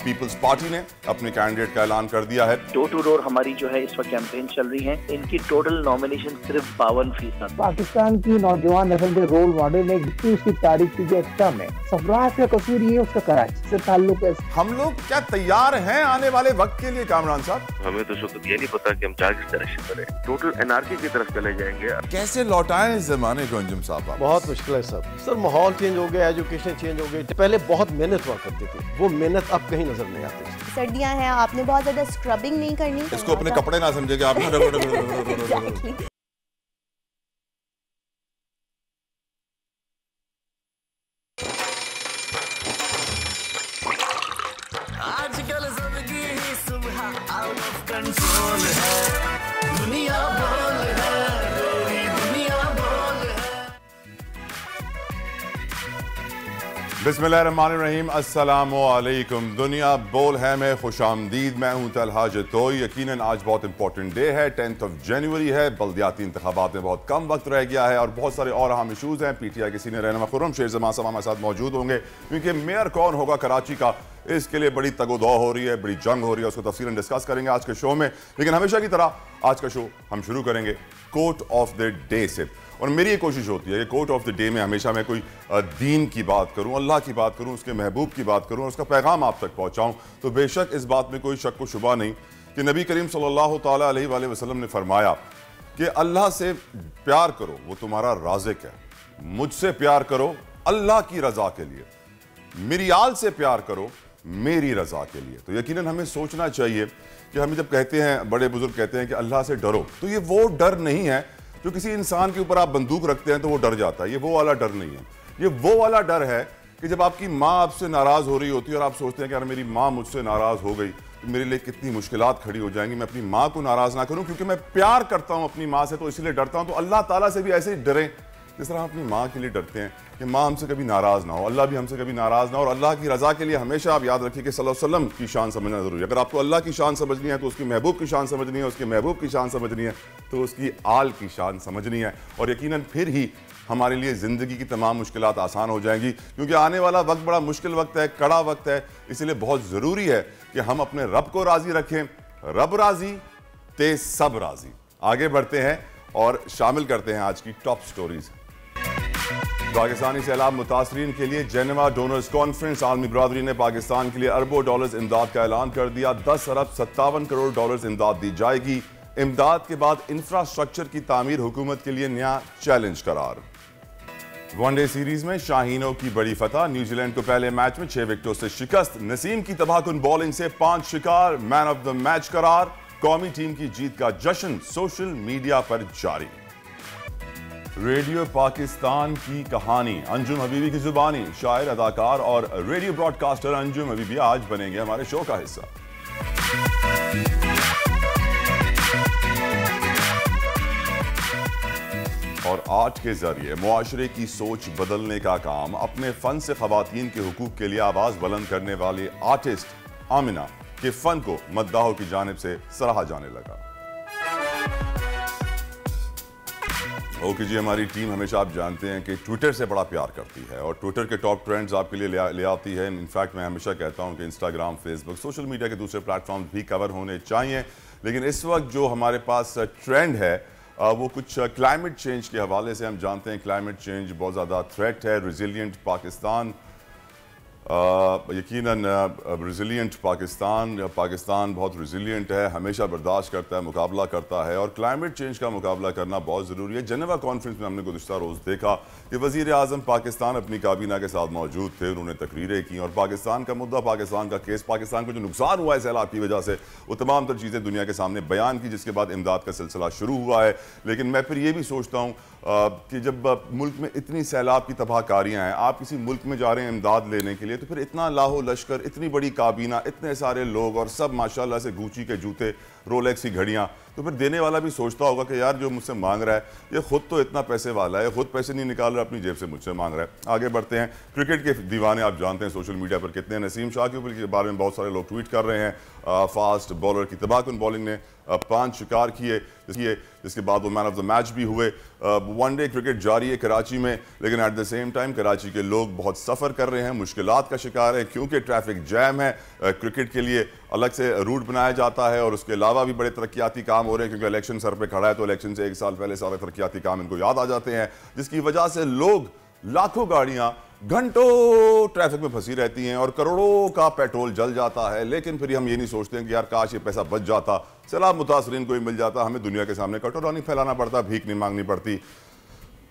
Peoples party ने अपने candidate का ऐलान कर दिया है। डोर टू डोर हमारी जो है इस वक्त कैंपेन चल रही है। इनकी टोटल नॉमिनेशन सिर्फ 52%। पाकिस्तान की नौजवान नस्ल के रोल मॉडल ने उसकी तारीफ की एक्स्ट्रा में सरफराज का कसूर ये उसका कराची से ताल्लुक है। हम लोग क्या तैयार हैं आने वाले वक्त के लिए कामरान साहब? हमें तो शुक्र ये नहीं पता कि हम चार किस तरह से करें, टोटल एनआरकी की तरफ चले जाएंगे। कैसे लौटाएं इस जमाने को अंजुम साहब? बहुत मुश्किल है सर माहौल चेंज हो गया, एजुकेशन चेंज हो गई। पहले बहुत मेहनत हुआ करती थी, वो मेहनत अब कहीं नजर नहीं आती। सर्दियां हैं, आपने बहुत ज्यादा स्क्रबिंग नहीं करनी। इसको अपने कपड़े ना समझेगा आप। आजकल जिंदगी ही सुबह आउट ऑफ कंट्रोल है, दुनिया बोल है, दुनिया बोल है। बिस्मिल्लाहिर्रहमानिर्रहीम, अस्सलामु अलैकुम। दुनिया बोल है में खुशामदीद। मैं हूं तलहा जतोई। यकीनन आज बहुत इंपॉर्टेंट डे है, 10 जनवरी है। बल्दियाती इंतखाबात में बहुत कम वक्त रह गया है और बहुत सारे और अहम इशूज हैं। PTI के सीनियर रहनुमा खुर्रम शेर जमां साहब हमारे साथ मौजूद होंगे, क्योंकि मेयर कौन होगा कराची का, इसके लिए बड़ी तगोदौ हो रही है, बड़ी जंग हो रही है। उसको तफसीलन डिस्कस करेंगे आज के शो में। लेकिन हमेशा की तरह आज का शो हम शुरू करेंगे कोट ऑफ द डे से। और मेरी ये कोशिश होती है कि कोट ऑफ द डे में हमेशा मैं कोई दीन की बात करूं, अल्लाह की बात करूं, उसके महबूब की बात करूं और उसका पैगाम आप तक पहुंचाऊं। तो बेशक इस बात में कोई शक व शुबा नहीं कि नबी करीम सल्लल्लाहु ताला अलैहि वसल्लम ने फरमाया कि अल्लाह से प्यार करो, वो तुम्हारा राज़िक है। मुझसे प्यार करो अल्लाह की रज़ा के लिए, मिरियाल से प्यार करो मेरी रज़ा के लिए। तो यकीनन हमें सोचना चाहिए कि हमें जब कहते हैं, बड़े बुजुर्ग कहते हैं कि अल्लाह से डरो, तो ये वो डर नहीं है जो किसी इंसान के ऊपर आप बंदूक रखते हैं तो वो डर जाता है। ये वो वाला डर नहीं है। ये वो वाला डर है कि जब आपकी माँ आपसे नाराज़ हो रही होती है और आप सोचते हैं कि यार मेरी माँ मुझसे नाराज़ हो गई तो मेरे लिए कितनी मुश्किलात खड़ी हो जाएंगी, मैं अपनी माँ को नाराज़ ना करूँ क्योंकि मैं प्यार करता हूँ अपनी माँ से, तो इसलिए डरता हूँ। तो अल्लाह ताला से भी ऐसे ही डरें जिस तरह हम अपनी माँ के लिए डरते हैं कि माँ हमसे कभी नाराज़ ना हो, अल्लाह भी हमसे कभी नाराज़ ना हो। और अल्लाह की रज़ा के लिए हमेशा आप याद रखिए कि सल्लल्लाहु अलैहि वसल्लम की शान समझना ज़रूरी है। अगर आपको अल्लाह की शान समझनी है तो उसकी महबूब की शान समझनी है, उसके महबूब की शान समझनी है तो उसकी आल की शान समझनी है। और यकीनन फिर ही हमारे लिए ज़िंदगी की तमाम मुश्किलात आसान हो जाएंगी, क्योंकि आने वाला वक्त बड़ा मुश्किल वक्त है, कड़ा वक्त है। इसलिए बहुत ज़रूरी है कि हम अपने रब को राज़ी रखें। रब राज़ी ते सब राज़ी। आगे बढ़ते हैं और शामिल करते हैं आज की टॉप स्टोरीज। पाकिस्तानी सैलाब मुतासरीन के लिए जेनेवा डोनर्स कॉन्फ्रेंस। आलमी बरादरी ने पाकिस्तान के लिए अरबों डॉलर्स इमदाद का ऐलान कर दिया। 10 अरब 57 करोड़ डॉलर्स इमदाद दी जाएगी। इमदाद के बाद इंफ्रास्ट्रक्चर की तामीर हुकूमत के लिए नया चैलेंज करार। वनडे सीरीज में शाहीनों की बड़ी फतह। न्यूजीलैंड को पहले मैच में 6 विकेटों से शिकस्त। नसीम की तबाहकुन बॉलिंग से 5 शिकार, मैन ऑफ द मैच करार। कौमी टीम की जीत का जश्न सोशल मीडिया पर जारी। रेडियो पाकिस्तान की कहानी अंजुम हबीबी की जुबानी। शायर, अदाकार और रेडियो ब्रॉडकास्टर अंजुम हबीबी आज बनेंगे हमारे शो का हिस्सा। और आर्ट के जरिए मुआशरे की सोच बदलने का काम अपने फन से खवातीन के हुकूक के लिए आवाज बुलंद करने वाले आर्टिस्ट आमिना के फन को मद्दाहों की जानिब से सराहा जाने लगा। ओके जी, हमारी टीम हमेशा आप जानते हैं कि ट्विटर से बड़ा प्यार करती है और ट्विटर के टॉप ट्रेंड्स आपके लिए ले आती है। इनफैक्ट मैं हमेशा कहता हूं कि इंस्टाग्राम, फेसबुक, सोशल मीडिया के दूसरे प्लेटफॉर्म्स भी कवर होने चाहिए। लेकिन इस वक्त जो हमारे पास ट्रेंड है वो कुछ क्लाइमेट चेंज के हवाले से। हम जानते हैं क्लाइमेट चेंज बहुत ज़्यादा थ्रेट है। रिजिलियंट पाकिस्तान, यकीनन रिजिलियंट पाकिस्तान बहुत रिजिलियंट है, हमेशा बर्दाश्त करता है, मुकाबला करता है और क्लाइमेट चेंज का मुकाबला करना बहुत ज़रूरी है। जेनेवा कॉन्फ्रेंस में हमने गुज़िश्ता रोज़ देखा कि वज़ीर आज़म पाकिस्तान अपनी काबीना के साथ मौजूद थे, उन्होंने तकरीरें की और पाकिस्तान का मुद्दा, पाकिस्तान का केस, पाकिस्तान को जो नुकसान हुआ है सैलाब की वजह से, वो तमाम तर चीज़ें दुनिया के सामने बयान की, जिसके बाद इमदाद का सिलसिला शुरू हुआ है। लेकिन मैं फिर ये भी सोचता हूँ कि जब मुल्क में इतनी सैलाब की तबाहकारियाँ हैं, आप किसी मुल्क में जा रहे हैं इमदाद लेने के लिए, तो फिर इतना लाहो लश्कर, इतनी बड़ी काबीना, इतने सारे लोग और सब माशाल्लाह से गुची के जूते, रोलेक्स की घड़ियाँ, तो फिर देने वाला भी सोचता होगा कि यार जो मुझसे मांग रहा है ये खुद तो इतना पैसे वाला है, खुद पैसे नहीं निकाल रहा, अपनी जेब से मुझसे मांग रहा है। आगे बढ़ते हैं। क्रिकेट के दीवाने आप जानते हैं सोशल मीडिया पर कितने। नसीम शाकिब के बारे में बहुत सारे लोग ट्वीट कर रहे हैं। फास्ट बॉलर की तबाहकुन बॉलिंग ने 5 शिकार किए, जिसके बाद वो मैन ऑफ द मैच भी हुए। वनडे क्रिकेट जारी है कराची में, लेकिन at the same time Karachi के लोग बहुत सफ़र कर रहे हैं, मुश्किलात का शिकार है क्योंकि ट्रैफिक जैम है। क्रिकेट के लिए अलग से रूट बनाया जाता है और उसके अलावा भी बड़े तरक्याती काम हो रहे हैं क्योंकि इलेक्शन सर पे खड़ा है, तो इलेक्शन से 1 साल पहले सारे तरक्याती काम इनको याद आ जाते हैं, जिसकी वजह से लोग, लाखों गाड़ियां घंटों ट्रैफिक में फंसी रहती हैं और करोड़ों का पेट्रोल जल जाता है। लेकिन फिर हम ये नहीं सोचते हैं कि यार काश ये पैसा बच जाता, सैलाब मुतासरीन को ही मिल जाता, हमें दुनिया के सामने कटोरा नहीं फैलाना पड़ता, भीख नहीं मांगनी पड़ती।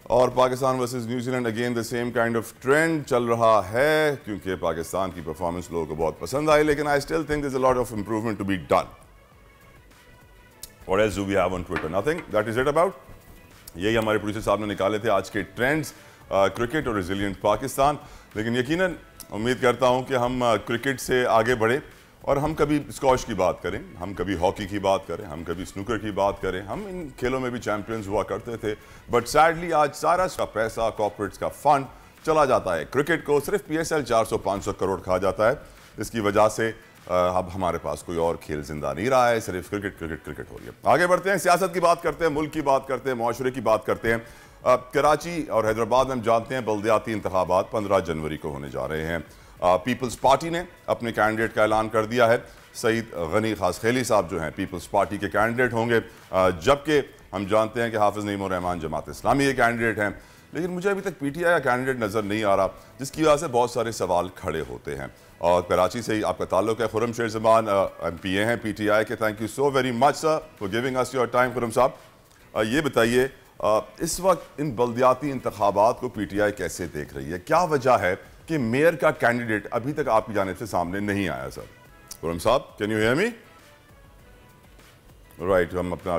और Pakistan versus New Zealand again the same kind of trend चल रहा है क्योंकि पाकिस्तान की परफॉर्मेंस लोगों को बहुत पसंद आई, लेकिन I still think there is a lot of improvement to be done. What else do we have on Twitter? Nothing, that is it about. यही हमारे प्रोड्यूसर साहब ने निकाले थे आज के ट्रेंड्स, क्रिकेट और रेजिलिएंट पाकिस्तान। लेकिन यकीनन उम्मीद करता हूं कि हम क्रिकेट से आगे बढ़े और हम कभी स्कॉश की बात करें, हम कभी हॉकी की बात करें, हम कभी स्नूकर की बात करें। हम इन खेलों में भी चैंपियंस हुआ करते थे, बट सैडली आज सारा का पैसा, कॉर्पोरेट्स का फंड चला जाता है क्रिकेट को। सिर्फ PSL 400-500 करोड़ खा जाता है। इसकी वजह से अब हमारे पास कोई और खेल जिंदा नहीं रहा है, सिर्फ क्रिकेट क्रिकेट क्रिकेट हो रही है। आगे बढ़ते हैं, सियासत की बात करते हैं, मुल्क की बात करते हैं, माशरे की बात करते हैं। कराची और हैदराबाद में हम जानते हैं बल्दियाती इंतखाबात 15 जनवरी को होने जा रहे हैं। पीपल्स पार्टी ने अपने कैंडिडेट का ऐलान कर दिया है। सईद गनी खासखेली साहब जो हैं पीपल्स पार्टी के कैंडिडेट होंगे, जबकि हम जानते हैं कि हाफिज नईमुर रहमान जमात इस्लामी के कैंडिडेट हैं। लेकिन मुझे अभी तक PTI का कैंडिडेट नज़र नहीं आ रहा, जिसकी वजह से बहुत सारे सवाल खड़े होते हैं। और कराची से ही आपका ताल्लुक है। खुर्रम शेर ज़मान MPA हैं PTI के। Thank you so very much sir for giving us your time. Khurram साहब ये बताइए, इस वक्त इन बल्दियाती इंतखाबात को PTI कैसे देख रही है? क्या वजह है कि मेयर का कैंडिडेट अभी तक आपकी जानिब से सामने नहीं आया? सर खुर्रम साहब, can you hear me? Right, हम अपना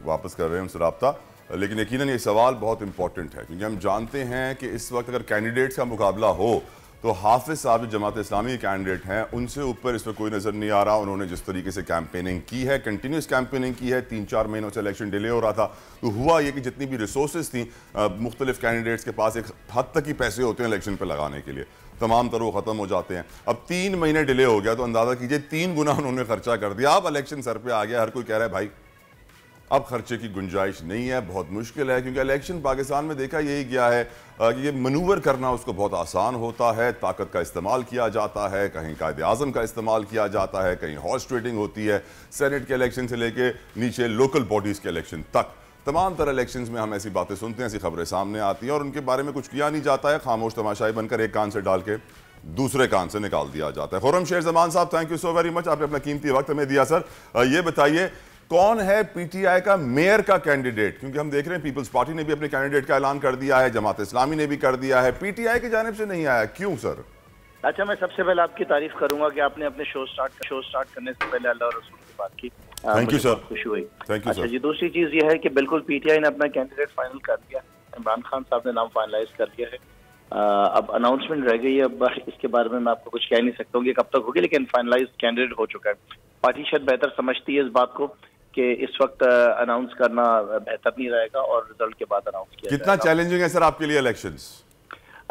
वापस कर रहे हैं उनसे रब्ता, लेकिन यकीनन ये सवाल बहुत इंपॉर्टेंट है क्योंकि हम जानते हैं कि इस वक्त अगर कैंडिडेट्स का मुकाबला हो तो हाफिज साहब जो जमात इस्लामी के कैंडिडेट हैं उनसे ऊपर इस पर कोई नज़र नहीं आ रहा। उन्होंने जिस तरीके से कैंपेनिंग की है, कंटिन्यूस कैंपेनिंग की है, 3-4 महीनों से इलेक्शन डिले हो रहा था, तो हुआ ये कि जितनी भी रिसोर्सेज थी मुख्तलिफ कैंडिडेट्स के पास, एक हद तक ही पैसे होते हैं इलेक्शन पर लगाने के लिए, तमाम तर वो ख़त्म हो जाते हैं। अब 3 महीने डिले हो गया तो अंदाज़ा कीजिए 3 गुना उन्होंने खर्चा कर दिया। अब इलेक्शन सर पे आ गया, हर कोई कह रहा है भाई अब खर्चे की गुंजाइश नहीं है, बहुत मुश्किल है, क्योंकि इलेक्शन पाकिस्तान में देखा यही गया है कि ये मनूवर करना उसको बहुत आसान होता है, ताकत का इस्तेमाल किया जाता है, कहीं कायदे आज़म का इस्तेमाल किया जाता है, कहीं हॉर्स ट्रेडिंग होती है, सेनेट के इलेक्शन से लेके नीचे लोकल बॉडीज़ के इलेक्शन तक, तमाम तरह इलेक्शंस में हम ऐसी बातें सुनते हैं, ऐसी खबरें सामने आती हैं और उनके बारे में कुछ किया नहीं जाता है, खामोश तमाशाई बनकर एक कान से डाल के दूसरे कान से निकाल दिया जाता है। खुर्रम शेर ज़मान साहब, thank you so very much, आपने अपना कीमती वक्त हमें दिया। सर ये बताइए, कौन है PTI का मेयर का कैंडिडेट? क्योंकि हम देख रहे हैं पीपल्स पार्टी ने भी अपने कैंडिडेट का ऐलान कर दिया है, जमात इस्लामी ने भी कर दिया है, PTI की जानिब से नहीं आया, क्यों सर? अच्छा, मैं सबसे पहले आपकी तारीफ करूंगा कि आपने अपने शो स्टार्ट करने से पहले अल्लाह और रसूल की बात की। थैंक यू सर, खुशी हुई। थैंक यू अच्छा सर जी, दूसरी चीज ये है कि बिल्कुल PTI ने अपना कैंडिडेट फाइनल कर दिया, इमरान खान साहब ने नाम फाइनलाइज कर दिया है। अब अनाउंसमेंट रह गई है, अब इसके बारे में मैं आपको कुछ कह नहीं सकता हूँ कि कब तक होगी, लेकिन फाइनलाइज कैंडिडेट हो चुका है। पार्टी शायद बेहतर समझती है इस बात को कि इस वक्त अनाउंस करना बेहतर नहीं रहेगा और रिजल्ट के बाद अनाउंस किया कितना चैलेंजिंग है सर आपके लिए इलेक्शंस?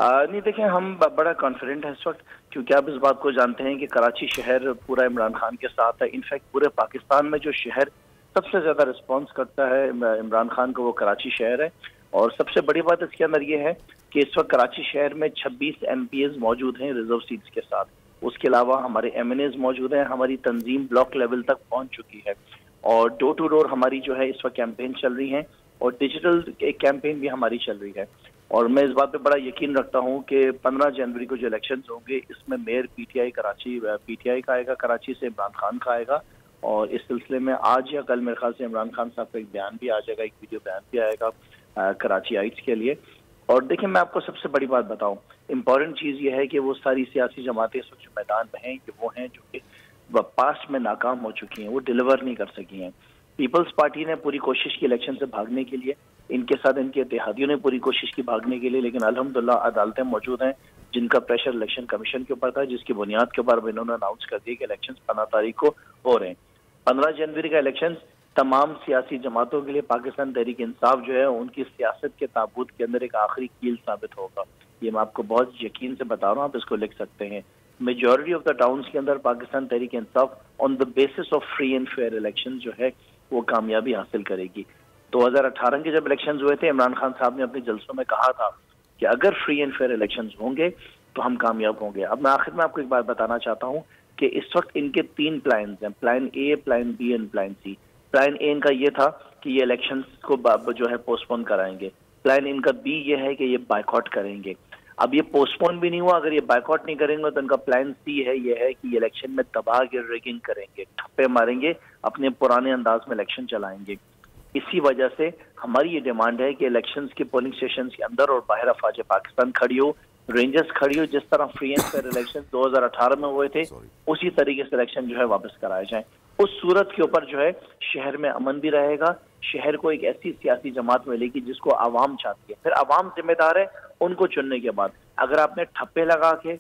नहीं, देखें, हम बड़ा कॉन्फिडेंट है इस वक्त, क्योंकि आप इस बात को जानते हैं कि कराची शहर पूरा इमरान खान के साथ है। इनफैक्ट पूरे पाकिस्तान में जो शहर सबसे ज्यादा रिस्पॉन्स करता है इमरान खान को, वो कराची शहर है। और सबसे बड़ी बात इसके अंदर ये है कि इस वक्त कराची शहर में 26 MPs मौजूद हैं रिजर्व सीट्स के साथ। उसके अलावा हमारे MNAs मौजूद हैं, हमारी तंजीम ब्लॉक लेवल तक पहुंच चुकी है और डोर टू डोर हमारी जो है इस वक्त कैंपेन चल रही है और डिजिटल एक कैंपेन भी हमारी चल रही है। और मैं इस बात पे बड़ा यकीन रखता हूँ कि 15 जनवरी को जो इलेक्शंस होंगे इसमें मेयर PTI का आएगा, कराची से इमरान खान का आएगा। और इस सिलसिले में आज या कल मेरे ख्याल से इमरान खान साहब का एक बयान भी आ जाएगा, एक वीडियो बयान भी आएगा कराची आइट्स के लिए। और देखिए, मैं आपको सबसे बड़ी बात बताऊं, इम्पॉर्टेंट चीज़ ये है कि वो सारी सियासी जमातें इस वक्त जो मैदान में हैं कि वो हैं जो कि पास्ट में नाकाम हो चुकी हैं, वो डिलीवर नहीं कर सकी हैं। पीपल्स पार्टी ने पूरी कोशिश की इलेक्शन से भागने के लिए, इनके साथ इनके इत्तेहादियों ने पूरी कोशिश की भागने के लिए, लेकिन अल्हम्दुलिल्लाह अदालतें मौजूद हैं जिनका प्रेशर इलेक्शन कमीशन के ऊपर था, जिसकी बुनियाद के ऊपर इन्होंने अनाउंस कर दिया कि इलेक्शन 15 तारीख को हो रहे हैं। 15 जनवरी का इलेक्शन तमाम सियासी जमातों के लिए पाकिस्तान तहरीक इंसाफ जो है उनकी सियासत के ताबूत के अंदर एक आखिरी कील साबित होगा। ये मैं आपको बहुत यकीन से बता रहा हूँ, आप इसको लिख सकते हैं। मेजॉरिटी ऑफ द टाउन्स के अंदर Pakistan Tehreek Insaf on the basis of free and fair election जो है वो कामयाबी हासिल करेगी। 2018 के जब इलेक्शन हुए थे, इमरान खान साहब ने अपने जलसों में कहा था कि अगर फ्री एंड फेयर इलेक्शन होंगे तो हम कामयाब होंगे। अब मैं आखिर में आपको एक बात बताना चाहता हूँ कि इस वक्त इनके 3 प्लान हैं, plan A, plan B and plan C. Plan A इनका ये था कि ये इलेक्शन को जो है पोस्टपोन कराएंगे। प्लान इनका बी ये है कि ये बाइकआउट करेंगे। अब ये पोस्टपोन भी नहीं हुआ, अगर ये बाइकआउट नहीं करेंगे तो इनका प्लान सी है ये है कि इलेक्शन में दबा के रिगिंग करेंगे, ठप्पे मारेंगे, अपने पुराने अंदाज में इलेक्शन चलाएंगे। इसी वजह से हमारी ये डिमांड है कि इलेक्शंस के पोलिंग स्टेशन के अंदर और बाहर अफवाज पाकिस्तान खड़ी हो, रेंजर्स खड़ी हो, जिस तरह फ्री एंड फेयर इलेक्शन 2018 में हुए थे उसी तरीके से इलेक्शन जो है वापस कराए जाए। उस सूरत के ऊपर जो है शहर में अमन भी रहेगा, शहर को एक ऐसी सियासी जमात मिलेगी जिसको आवाम चाहती है। फिर आवाम जिम्मेदार है उनको चुनने के बाद। अगर आपने ठप्पे लगा के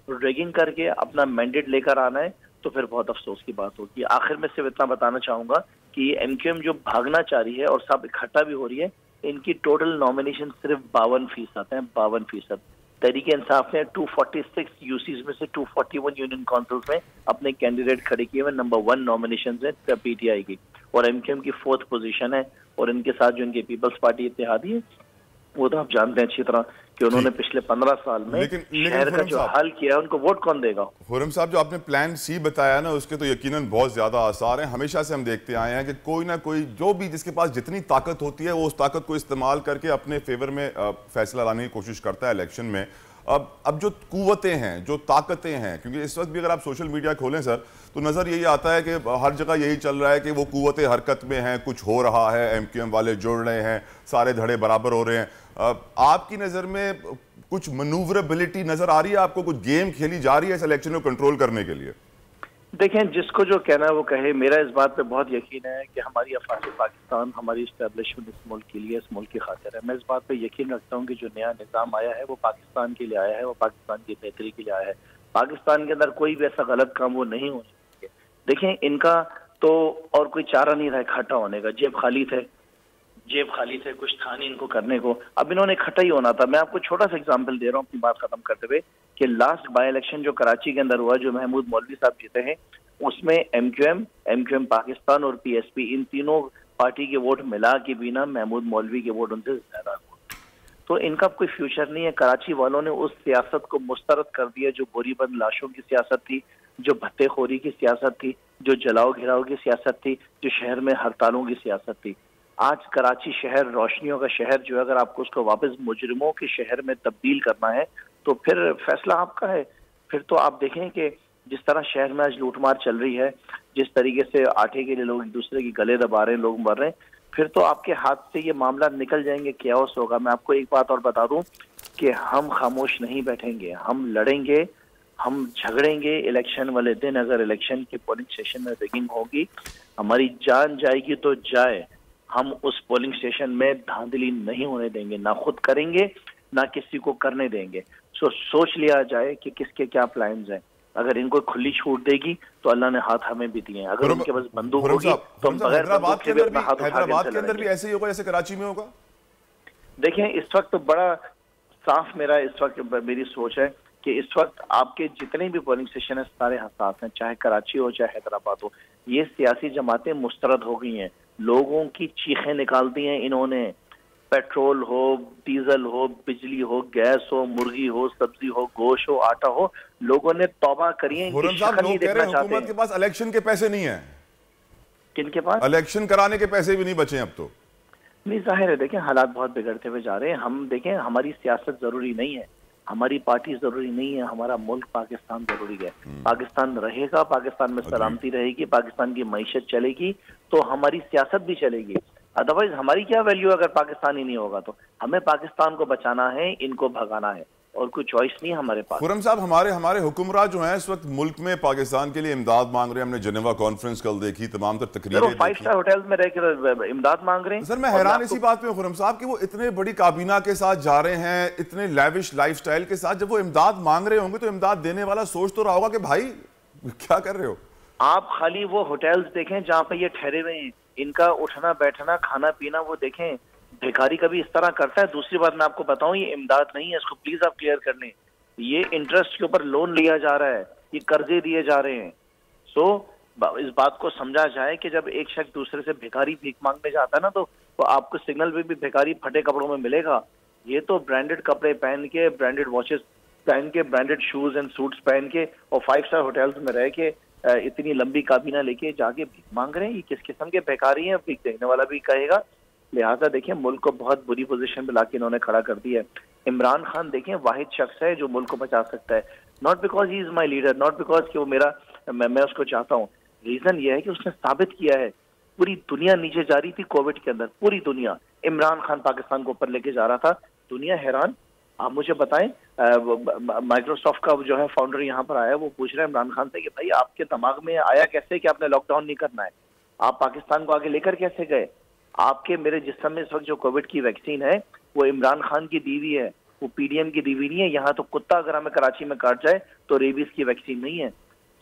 रेगिंग करके अपना मैंडेट लेकर आना है तो फिर बहुत अफसोस की बात होगी। आखिर में सिर्फ इतना बताना चाहूंगा कि एमक्यूएम जो भागना चाह रही है और सब इकट्ठा भी हो रही है, इनकी टोटल नॉमिनेशन सिर्फ 52% है, 52%। तहरीक इंसाफ ने 246 यूसीज में से 241 यूनियन काउंसिल्स में अपने कैंडिडेट खड़े किए हुए। नंबर 1 नॉमिनेशन है पीटीआई की और एमक्यूएम की 4th पोजीशन है। और इनके साथ जो इनके पीपल्स पार्टी इत्तेहादी है वो तो आप जानते हैं अच्छी तरह कि उन्होंने पिछले 15 साल में शहर का जो हाल किया, उनको वोट कौन देगा? खुर्रम साहब, जो आपने प्लान सी बताया ना, उसके तो यकीनन बहुत ज्यादा आसार हैं। हमेशा से हम देखते आए हैं कि कोई ना कोई जो भी जिसके पास जितनी ताकत होती है वो उस ताकत को इस्तेमाल करके अपने फेवर में फैसला लाने की कोशिश करता है इलेक्शन में। अब जो कुव्वतें हैं, जो ताकतें हैं, क्योंकि इस वक्त भी अगर आप सोशल मीडिया खोलें सर तो नज़र यही आता है कि हर जगह यही चल रहा है कि वो कुव्वतें हरकत में हैं, कुछ हो रहा है, एमक्यूएम वाले जुड़ रहे हैं, सारे धड़े बराबर हो रहे हैं। आपकी नज़र में कुछ मनूवरेबिलिटी नज़र आ रही है आपको? कुछ गेम खेली जा रही है इस इलेक्शन को कंट्रोल करने के लिए? देखें, जिसको जो कहना है वो कहे। मेरा इस बात पे बहुत यकीन है कि हमारी अफवाज पाकिस्तान हमारी इस्टेब्लिशमेंट इस मुल्क के लिए, इस मुल्क की खातिर है। मैं इस बात पे यकीन रखता हूँ कि जो नया निज़ाम आया है वो पाकिस्तान के लिए आया है, वो पाकिस्तान की बेहतरी के लिए आया है। पाकिस्तान के अंदर कोई भी ऐसा गलत काम वो नहीं होने देंगे। देखें, इनका तो और कोई चारा नहीं रहा इकट्ठा होने का। जेब खाली थे, कुछ था नहीं इनको करने को। अब इन्होंने इकट्ठा ही होना था। मैं आपको छोटा सा एग्जाम्पल दे रहा हूँ अपनी बात खत्म करते हुए कि लास्ट बाई इलेक्शन जो कराची के अंदर हुआ, जो महमूद मौलवी साहब जीते हैं, उसमें एमक्यूएम पाकिस्तान और पीएसपी इन तीनों पार्टी के वोट मिला के बिना महमूद मौलवी के वोट उनसे ज्यादा हुआ। तो इनका कोई फ्यूचर नहीं है। कराची वालों ने उस सियासत को मुस्तरद कर दिया जो बोरीबंद लाशों की सियासत थी, जो भत्तेखोरी की सियासत थी, जो जलाओ घिराओ की सियासत थी, जो शहर में हड़तालों की सियासत थी। आज कराची शहर रोशनियों का शहर जो है, अगर आपको उसको वापस मुजरिमों के शहर में तब्दील करना है तो फिर फैसला आपका है। फिर तो आप देखें कि जिस तरह शहर में आज लूटमार चल रही है, जिस तरीके से आटे के लिए लोग एक दूसरे की गले दबा रहे हैं, लोग मर रहे हैं, फिर तो आपके हाथ से ये मामला निकल जाएंगे, कैओस होगा। मैं आपको एक बात और बता दूं कि हम खामोश नहीं बैठेंगे, हम लड़ेंगे, हम झगड़ेंगे। इलेक्शन वाले दिन अगर इलेक्शन के पोलिंग स्टेशन में रिगिंग होगी, हमारी जान जाएगी तो जाए, हम उस पोलिंग स्टेशन में धांधली नहीं होने देंगे, ना खुद करेंगे ना किसी को करने देंगे। सोच लिया जाए कि किसके क्या प्लान्स हैं। अगर इनको खुली छूट देगी तो अल्लाह ने हाथ हमें भी दिए हैं। अगर उनके पास बंदूक होगी तो हम बगैर हैदराबाद के अंदर भी ऐसे ही होगा जैसे कराची में होगा। देखें, इस वक्त तो बड़ा साफ मेरी सोच है कि इस वक्त आपके जितने भी पोलिंग स्टेशन है सारे हसास हैं, चाहे कराची हो चाहे हैदराबाद हो। ये सियासी जमातें मुस्तरद हो गई हैं, लोगों की चीखें निकाल दी हैं इन्होंने। पेट्रोल हो, डीजल हो, बिजली हो, गैस हो, मुर्गी हो, सब्जी हो, गोश्त हो, आटा हो, लोगों ने तौबा करी है। हुकूमत के पास इलेक्शन के पैसे नहीं है। किनके पास? इलेक्शन कराने के पैसे भी नहीं बचे अब तो। नहीं, जाहिर है, देखें हालात बहुत बिगड़ते हुए जा रहे हैं। हम देखें, हमारी सियासत जरूरी नहीं है, हमारी पार्टी जरूरी नहीं है, हमारा मुल्क पाकिस्तान जरूरी है। पाकिस्तान रहेगा, पाकिस्तान में सलामती रहेगी, पाकिस्तान की मईशत चलेगी तो हमारी सियासत भी चलेगी। अदरवाइज हमारी क्या वैल्यू अगर पाकिस्तान ही नहीं होगा तो? हमें पाकिस्तान को बचाना है, इनको भगाना है, और कोई चॉइस नहीं है हमारे पास। खुर्रम साहब, हमारे हुक्मरान जो हैं इस वक्त मुल्क में पाकिस्तान के लिए इमदाद मांग रहे हैं। हमने जेनेवा कॉन्फ्रेंस कल देखी, तमाम तर तकरीरें, 5 स्टार होटल्स में रहकर इमदाद मांग रहे हैं। सर, मैं हैरान इसी बात पे खुर्रम साहब कि वो इतने बड़ी काबीना के साथ जा रहे हैं, इतने लैविश लाइफस्टाइल के साथ, जब वो इमदाद मांग रहे होंगे तो इमदाद देने वाला सोच तो रहा होगा कि भाई क्या कर रहे हो आप? खाली वो होटल्स देखें जहाँ पे ये ठहरे हुए हैं, इनका उठना बैठना खाना पीना वो देखें, भिखारी कभी इस तरह करता है? दूसरी बात मैं आपको बताऊं, ये इमदाद नहीं है, इसको प्लीज आप क्लियर कर लें। ये इंटरेस्ट के ऊपर लोन लिया जा रहा है, ये कर्जे दिए जा रहे हैं। सो इस बात को समझा जाए कि जब एक शख्स दूसरे से भिखारी भीख मांगने जाता है ना, तो आपको सिग्नल पे भी भिखारी फटे कपड़ों में मिलेगा। ये तो ब्रांडेड कपड़े पहन के, ब्रांडेड वॉचेस पहन के, ब्रांडेड शूज एंड सूट्स पहन के और 5 स्टार होटल्स में रह के इतनी लंबी काबीना लेके जाके भीख मांग रहे हैं। ये किस किस्म के भिखारी हैं? भीख देने वाला भी कहेगा। लिहाजा देखिए, मुल्क को बहुत बुरी पोजीशन पे लाके इन्होंने खड़ा कर दिया है। इमरान खान देखें, वाहिद शख्स है जो मुल्क को बचा सकता है। Not because he is my leader, not because कि वो मेरा मैं उसको चाहता हूँ। रीजन ये है कि उसने साबित किया है, पूरी दुनिया नीचे जा रही थी कोविड के अंदर, पूरी दुनिया। इमरान खान पाकिस्तान को ऊपर लेके जा रहा था, दुनिया हैरान। आप मुझे बताएं, माइक्रोसॉफ्ट का जो है फाउंडर यहाँ पर आया, वो पूछ रहा है इमरान खान से कि भाई आपके दिमाग में आया कैसे कि आपने लॉकडाउन नहीं करना है? आप पाकिस्तान को आगे लेकर कैसे गए? आपके मेरे जिस्म में इस वक्त जो कोविड की वैक्सीन है वो इमरान खान की दीवी है, वो पीडीएम की दीवी नहीं है। यहाँ तो कुत्ता अगर हमें कराची में काट जाए तो रेबीज की वैक्सीन नहीं है।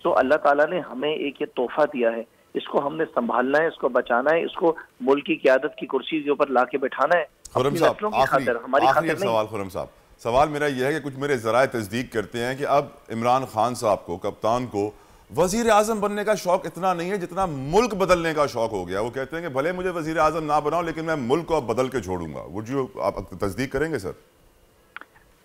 तो अल्लाह ताला ने हमें एक ये तोहफा दिया है, इसको हमने संभालना है, इसको बचाना है, इसको मुल्क की क़यादत की कुर्सी के ऊपर ला के बैठाना है। खुर्रम साहब, आखिरी सवाल खुर्रम साहब, सवाल मेरा यह है कि कुछ मेरे ज़राए तस्दीक करते हैं कि अब इमरान खान साहब को, कप्तान को, वजीर आजम बनने का शौक इतना नहीं है जितना मुल्क बदलने का शौक हो गया। वो कहते हैं कि भले मुझे वजीर आजम ना बनाओ लेकिन मैं मुल्क को अब बदल के छोड़ूंगा। वुड यू, आप तस्दीक करेंगे सर?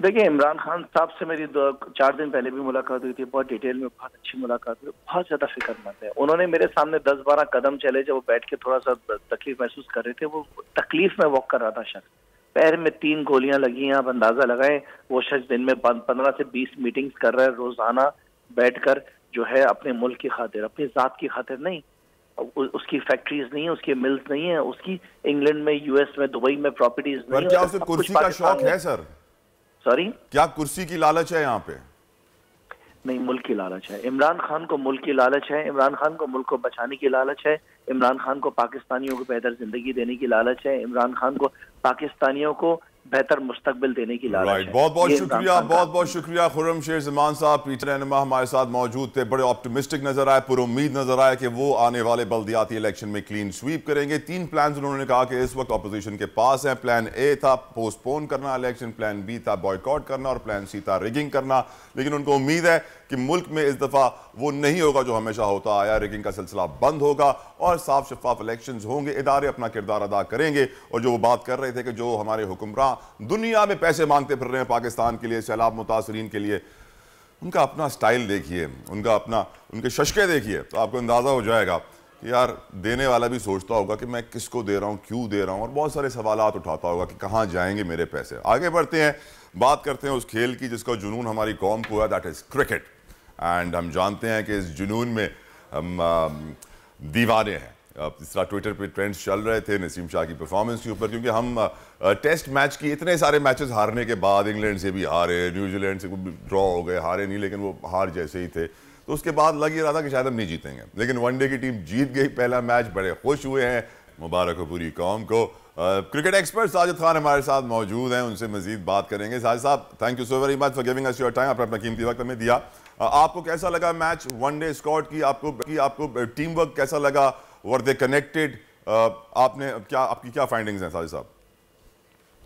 देखिए, इमरान खान साहब से मेरी 4 दिन पहले भी मुलाकात हुई थी, बहुत डिटेल में, बहुत अच्छी मुलाकात हुई, बहुत ज्यादा फिक्रमंद है। उन्होंने मेरे सामने 10-12 कदम चले, जब वो बैठ के थोड़ा सा तकलीफ महसूस कर रहे थे, वो तकलीफ में वॉक कर रहा था शख्स। पैर में 3 गोलियां लगी हैं, आप अंदाजा लगाएं। वो शख्स दिन में 15 से 20 मीटिंग्स कर रहा है रोजाना बैठकर, जो है अपने मुल्क की खातिर, अपनी जात की खातिर नहीं। उसकी फैक्ट्रीज नहीं है, उसकी मिल्स नहीं है, उसकी इंग्लैंड में, यूएस में, दुबई में प्रॉपर्टीज नहीं है। क्या उसे कुर्सी का शौक है सर? सॉरी, क्या कुर्सी की लालच है यहाँ पे? नहीं, मुल्क की लालच है। इमरान खान को मुल्क की लालच है, इमरान खान को मुल्क को बचाने की लालच है, इमरान खान को पाकिस्तानियों को बेहतर जिंदगी देने की लालच है, इमरान खान को पाकिस्तानियों को बेहतर मुस्तकबिल देने की लालच है। बहुत बहुत शुक्रिया, बहुत बहुत शुक्रिया खुर्रम शेर ज़मान साहब। पीटर रहनुमा हमारे साथ मौजूद थे, बड़े ऑप्टिमिस्टिक नजर आए, पुर उम्मीद नजर आए कि वो आने वाले बल्दियाती इलेक्शन में क्लीन स्वीप करेंगे। 3 प्लान उन्होंने कहा कि इस वक्त अपोजिशन के पास है। प्लान ए था पोस्टपोन करना इलेक्शन, प्लान बी था बॉयकॉट करना और प्लान सी था रिगिंग करना। लेकिन उनको उम्मीद है कि मुल्क में इस दफा वो नहीं होगा जो हमेशा होता आया, रिगिंग का सिलसिला बंद होगा और साफ शफाफ इलेक्शंस होंगे, इदारे अपना किरदार अदा करेंगे। और जो वो बात कर रहे थे कि जो हमारे हुक्मरान दुनिया में पैसे मांगते फिर रहे हैं पाकिस्तान के लिए, सैलाब मुतासरीन के लिए, उनका अपना स्टाइल देखिए, उनका अपना, उनके शशके देखिए, तो आपको अंदाजा हो जाएगा कि यार देने वाला भी सोचता होगा कि मैं किसको दे रहा हूँ, क्यों दे रहा हूँ, और बहुत सारे सवालात उठाता होगा कि कहाँ जाएंगे मेरे पैसे। आगे बढ़ते हैं, बात करते हैं उस खेल की जिसका जुनून हमारी कौम को है, दैट इज क्रिकेट। एंड हम जानते हैं कि इस जुनून में हम दीवाने हैं। इस तरह ट्विटर पे ट्रेंड्स चल रहे थे नसीम शाह की परफॉर्मेंस के ऊपर, क्योंकि हम टेस्ट मैच की इतने सारे मैचेस हारने के बाद, इंग्लैंड से भी हारे, न्यूजीलैंड से ड्रॉ हो गए, हारे नहीं लेकिन वो हार जैसे ही थे, तो उसके बाद लग ही रहा था कि शायद हम नहीं जीतेंगे। लेकिन वनडे की टीम जीत गई पहला मैच, बड़े खुश हुए हैं, मुबारक हो पूरी कौम को। क्रिकेट एक्सपर्ट साजिद खान हमारे साथ मौजूद हैं, उनसे मजीद बात करेंगे। साजिद साहब, thank you so very much for giving us your time, आपने अपना कीमती वक्त हमें दिया। आपको कैसा लगा मैच, वनडे स्क्वाड की आपको टीम वर्क कैसा लगा, वर दे कनेक्टेड, आपने क्या, आपकी क्या फाइंडिंग्स हैं साजिद साहब?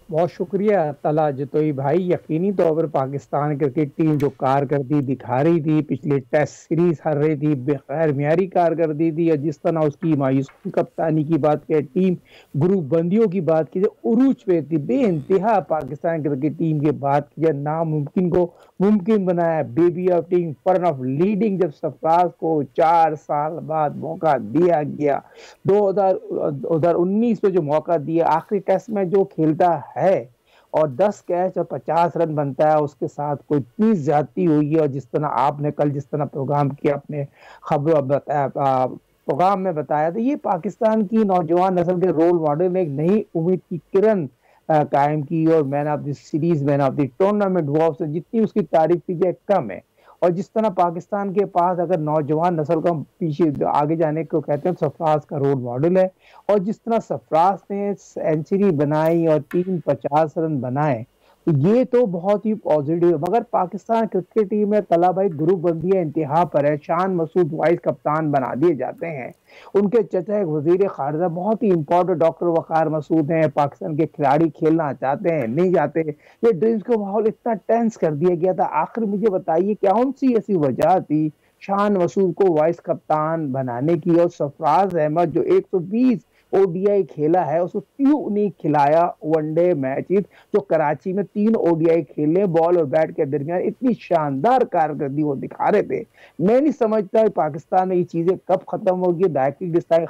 बहुत शुक्रिया तला जतोई भाई। यकीनी तौर पर पाकिस्तान क्रिकेट टीम जो कारकर्दगी दिखा रही थी, पिछले टेस्ट सीरीज हार रही थी, बेखैर म्यारी कारकर्दगी थी, और जिस तरह उसकी मायूस कप्तानी की बात करें, टीम ग्रुप बंदियों की बात की जाए, उरूज पे थी बेइंतहा पाकिस्तान क्रिकेट टीम की बात की जाए, नामुमकिन को मुमकिन बनाया, baby of team, fern of leading, जब सरफराज को 4 साल बाद मौका दिया गया, 2019 में जो मौका दिया, आखिरी टेस्ट में जो खेलता है और 10 कैच और 50 रन बनता है, उसके साथ कोई इतनी ज्यादती हुई है। और जिस तरह आपने कल जिस तरह प्रोग्राम किया, अपने खबर बताया, प्रोग्राम में बताया, तो ये पाकिस्तान की नौजवान नस्ल के रोल मॉडल में एक नई उम्मीद की किरण कायम की। और man of the series, man of the tournament हुआ, उससे जितनी उसकी तारीफ की जाए कम है। और जिस तरह पाकिस्तान के पास अगर नौजवान नस्ल का पीछे आगे जाने को कहते हैं, सरफराज का रोल मॉडल है। और जिस तरह सरफराज ने सेंचुरी बनाई और 350 रन बनाए, ये तो बहुत ही पॉजिटिव, मगर पाकिस्तान क्रिकेट टीम में तला भाई ग्रुप बंदी इंतहा पर है। शान मसूद वाइस कप्तान बना दिए जाते हैं। उनके चचा एक वजीर खारजा बहुत ही इंपॉर्टेंट डॉक्टर वकार मसूद हैं। पाकिस्तान के खिलाड़ी खेलना चाहते हैं, नहीं जाते। ये ड्रीम्स को माहौल इतना टेंस कर दिया गया था। आखिर मुझे बताइए कौन सी ऐसी वजह थी शान मसूद को वाइस कप्तान बनाने की, और सरफराज अहमद जो 120 ओडीआई खेला है उसको क्यों नहीं खिलाया वनडे मैचेस, जो कराची में 3 ओडीआई खेले, बॉल और बैट के दरमियान इतनी शानदार कारकर्दगी वो दिखा रहे थे। मैं नहीं समझता पाकिस्तान में ये चीजें कब खत्म होगी।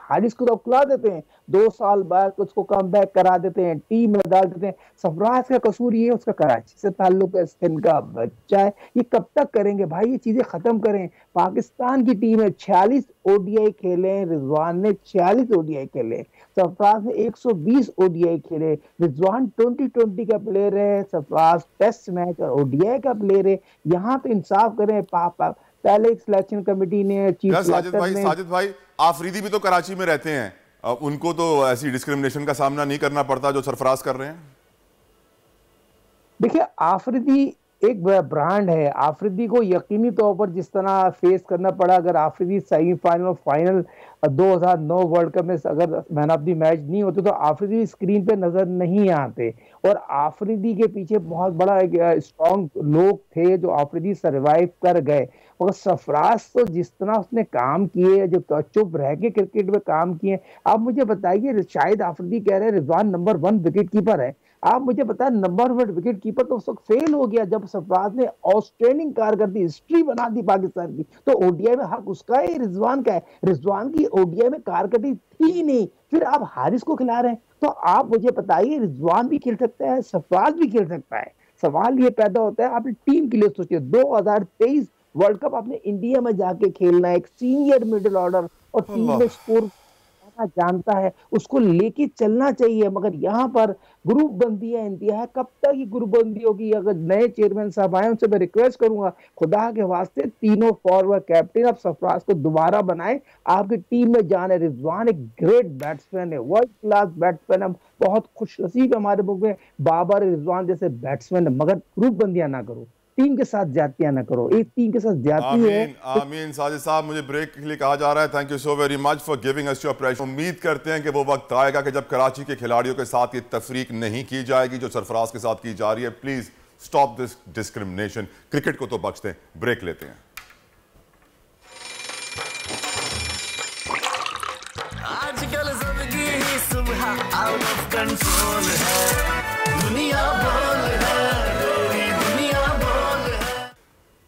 हारिस को तो खिला देते हैं, 2 साल बाद उसको कम बैक करा देते हैं, टीम में डाल देते हैं। सरफराज का कसूर ये, उसका कराची से ताल्लुक है, सिंध का बच्चा है। ये कब तक करेंगे भाई, ये चीजें खत्म करें। पाकिस्तान की टीम है 46 ओडीआई खेले, रिजवान ने 46 ओडीआई खेले, सरफराज ने 120 ओडीआई खेले। रिजवान 2020 का प्लेयर है, सरफराज टेस्ट मैच और ओडीआई का प्लेयर है। यहाँ तो इंसाफ करें। पहले सिलेक्शन कमेटी ने चीफ साजिद भाई आफरीदी भी तो कराची में रहते हैं, उनको तो ऐसी डिस्क्रिमिनेशन का सामना नहीं करना पड़ता जो सरफराज कर रहे हैं। देखिए आफरीदी एक ब्रांड है। आफरीदी को यकीनी तौर पर जिस तरह फेस करना पड़ा, अगर आफरीदी सेमीफाइनल और फाइनल 2009 वर्ल्ड कप में अगर मैन ऑफ द मैच नहीं होते तो आफरीदी स्क्रीन पे नजर नहीं आते। और आफरीदी के पीछे बहुत बड़ा एक स्ट्रॉन्ग लोग थे जो आफरीदी सर्वाइव कर गए। और सरफराज तो जिस तरह उसने काम किए, जो चुप रह के क्रिकेट में काम किए। आप मुझे बताइए, शायद आफरीदी कह रहे हैं रिजवान नंबर 1 विकेट कीपर है, आप मुझे बताएं नंबर 1 विकेट कीपर तो उस वक्त फेल हो गया जब सरफराज ने आउटस्टैंडिंग कारकर्दगी हिस्ट्री बना दी पाकिस्तान की। तो ओडीआई में हक उसका है, रिजवान का है। रिजवान की ओडीआई में कारकर्दगी थी नहीं, फिर आप हारिस को खिला रहे हैं। तो आप मुझे बताइए, रिजवान भी खेल सकता है, सरफराज भी खेल सकता है। सवाल ये पैदा होता है, आपने टीम के लिए सोचिए, 2023 वर्ल्ड कप आपने इंडिया में जाके खेलना है, एक सीनियर मिडिल ऑर्डर और टीम में स्कोर जानता है, उसको लेके चलना चाहिए। मगर यहाँ पर ग्रुप बंदी है इंतहा है। कब तक ये ग्रुप बंदी होगी? अगर नए चेयरमैन साहब आए उनसे मैं रिक्वेस्ट करूंगा, खुदा के वास्ते तीनों फॉरवर्ड कैप्टन अब सरफराज को दोबारा बनाए, आपकी टीम में जाने। रिजवान एक ग्रेट बैट्समैन है, वर्ल्ड क्लास बैट्समैन है, बहुत खुशनसीब हमारे मुल्क में बाबर रिजवान जैसे बैट्समैन है। मगर ग्रुप बंदियां ना करो, टीम के साथ ज्यादतियां ना करो। एक टीम के साथ ज्यादती है। आमीन। साजिद साहब, मुझे ब्रेक के लिए कहा जा रहा है। Thank you so very much for giving us your pressure. उम्मीद करते हैं कि वो वक्त आएगा कि जब कराची के खिलाड़ियों के साथ ये तफरीक नहीं की जाएगी जो सरफराज के साथ की जा रही है। Please stop this discrimination. Cricket को तो बख्श दें। ब्रेक लेते हैं। आजकल जिंदगी ही सुबह आउट ऑफ कंट्रोल है, दुनिया बोल है, दुनिया बोल है।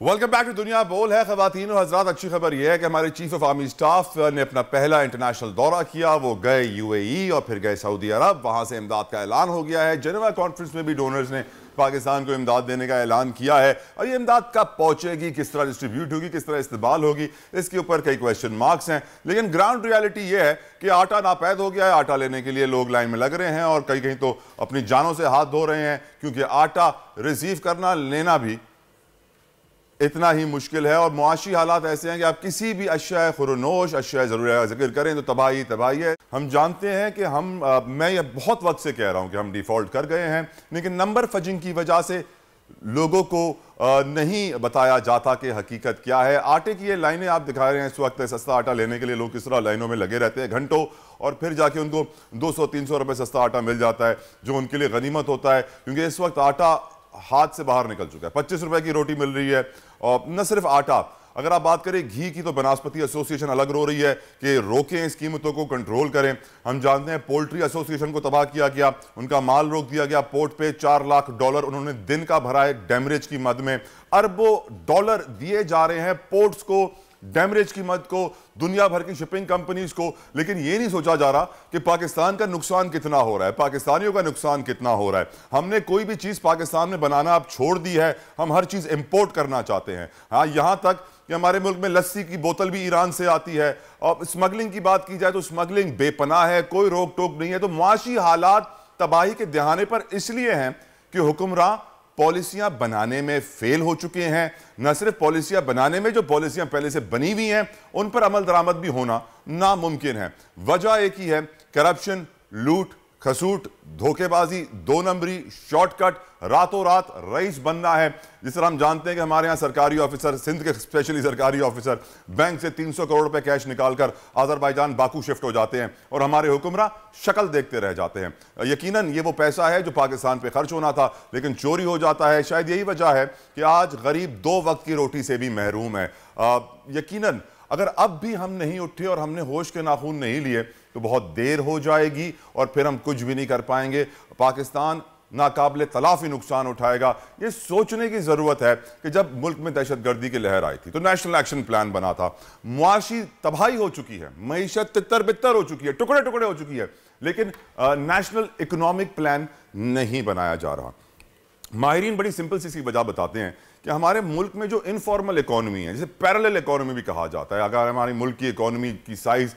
वेलकम बैक टू दुनिया बोल है। खवातीन और हजरात, अच्छी खबर यह है कि हमारे चीफ ऑफ आर्मी स्टाफ ने अपना पहला इंटरनेशनल दौरा किया। वो गए यूएई और फिर गए सऊदी अरब। वहां से इमदाद का ऐलान हो गया है। जेनेवा कॉन्फ्रेंस में भी डोनर्स ने पाकिस्तान को इमदाद देने का ऐलान किया है। और ये इमदाद कब पहुंचेगी, किस तरह डिस्ट्रीब्यूट होगी, किस तरह इस्तेमाल होगी, इसके ऊपर कई क्वेश्चन मार्क्स हैं। लेकिन ग्राउंड रियलिटी ये है कि आटा नापैद हो गया है। आटा लेने के लिए लोग लाइन में लग रहे हैं और कहीं कहीं तो अपनी जानों से हाथ धो रहे हैं, क्योंकि आटा रिसीव करना लेना भी इतना ही मुश्किल है। और मुआशी हालात ऐसे हैं कि आप किसी भी अशिया खुरनोश, अशिया ज़रूरिया का जिक्र करें तो तबाही तबाही है। हम जानते हैं कि मैं ये बहुत वक्त से कह रहा हूं कि हम डिफॉल्ट कर गए हैं, लेकिन नंबर फजिंग की वजह से लोगों को नहीं बताया जाता कि हकीकत क्या है। आटे की ये लाइनें आप दिखा रहे हैं इस वक्त। सस्ता आटा लेने के लिए लोग किस तरह लाइनों में लगे रहते हैं घंटों, और फिर जाके उनको 200-300 रुपये सस्ता आटा मिल जाता है, जो उनके लिए गनीमत होता है। क्योंकि इस वक्त आटा हाथ से बाहर निकल चुका है। 25 रुपए की रोटी मिल रही है। और न सिर्फ आटा, अगर आप बात करें घी की तो बनास्पति एसोसिएशन अलग रो रही है कि रोकें, इस कीमतों को कंट्रोल करें। हम जानते हैं पोल्ट्री एसोसिएशन को तबाह किया गया, उनका माल रोक दिया गया। पोर्ट पे $4 लाख उन्होंने दिन का भरा है डैमरेज की मद में। अरबों डॉलर दिए जा रहे हैं पोर्ट्स को, डैमरेज की मद को, दुनिया भर की शिपिंग कंपनीज को। लेकिन यह नहीं सोचा जा रहा कि पाकिस्तान का नुकसान कितना हो रहा है, पाकिस्तानियों का नुकसान कितना हो रहा है। हमने कोई भी चीज पाकिस्तान में बनाना अब छोड़ दी है, हम हर चीज इंपोर्ट करना चाहते हैं। हाँ, यहां तक कि हमारे मुल्क में लस्सी की बोतल भी ईरान से आती है। और स्मगलिंग की बात की जाए तो स्मगलिंग बेपनाह है, कोई रोक टोक नहीं है। तो मुआशी हालात तबाही के दहाने पर इसलिए हैं कि हुक्मरान पॉलिसियां बनाने में फेल हो चुके हैं। न सिर्फ पॉलिसियां बनाने में, जो पॉलिसियां पहले से बनी हुई हैं उन पर अमल दरामद भी होना नामुमकिन है। वजह एक ही है, करप्शन, लूट खसूट, धोखेबाजी, दो नंबरी, शॉर्टकट, रातों रात रईस बनना है। जिस तरह हम जानते हैं कि हमारे यहाँ सरकारी ऑफिसर, सिंध के स्पेशली सरकारी ऑफिसर बैंक से 300 करोड़ रुपए कैश निकालकर आज़रबाईजान बाकू शिफ्ट हो जाते हैं और हमारे हुक्मरान शक्ल देखते रह जाते हैं। यकीनन ये वो पैसा है जो पाकिस्तान पे खर्च होना था, लेकिन चोरी हो जाता है। शायद यही वजह है कि आज गरीब 2 वक्त की रोटी से भी महरूम है। यकीनन अगर अब भी हम नहीं उठे और हमने होश के नाखून नहीं लिए तो बहुत देर हो जाएगी और फिर हम कुछ भी नहीं कर पाएंगे। पाकिस्तान नाकाबिले तलाफी नुकसान उठाएगा। ये सोचने की जरूरत है कि जब मुल्क में दहशतगर्दी की लहर आई थी तो नेशनल एक्शन प्लान बना था, मुआशी तबाही हो चुकी है, मईशत तितर बितर हो चुकी है, टुकड़े टुकड़े हो चुकी है, लेकिन नेशनल इकोनॉमिक प्लान नहीं बनाया जा रहा। माहिरीन बड़ी सिंपल सी वजह बताते हैं कि हमारे मुल्क में जो इनफॉर्मल इकोनॉमी है, जिसे पैरेलल इकोनॉमी भी कहा जाता है, अगर हमारे मुल्क की इकोनॉमी की साइज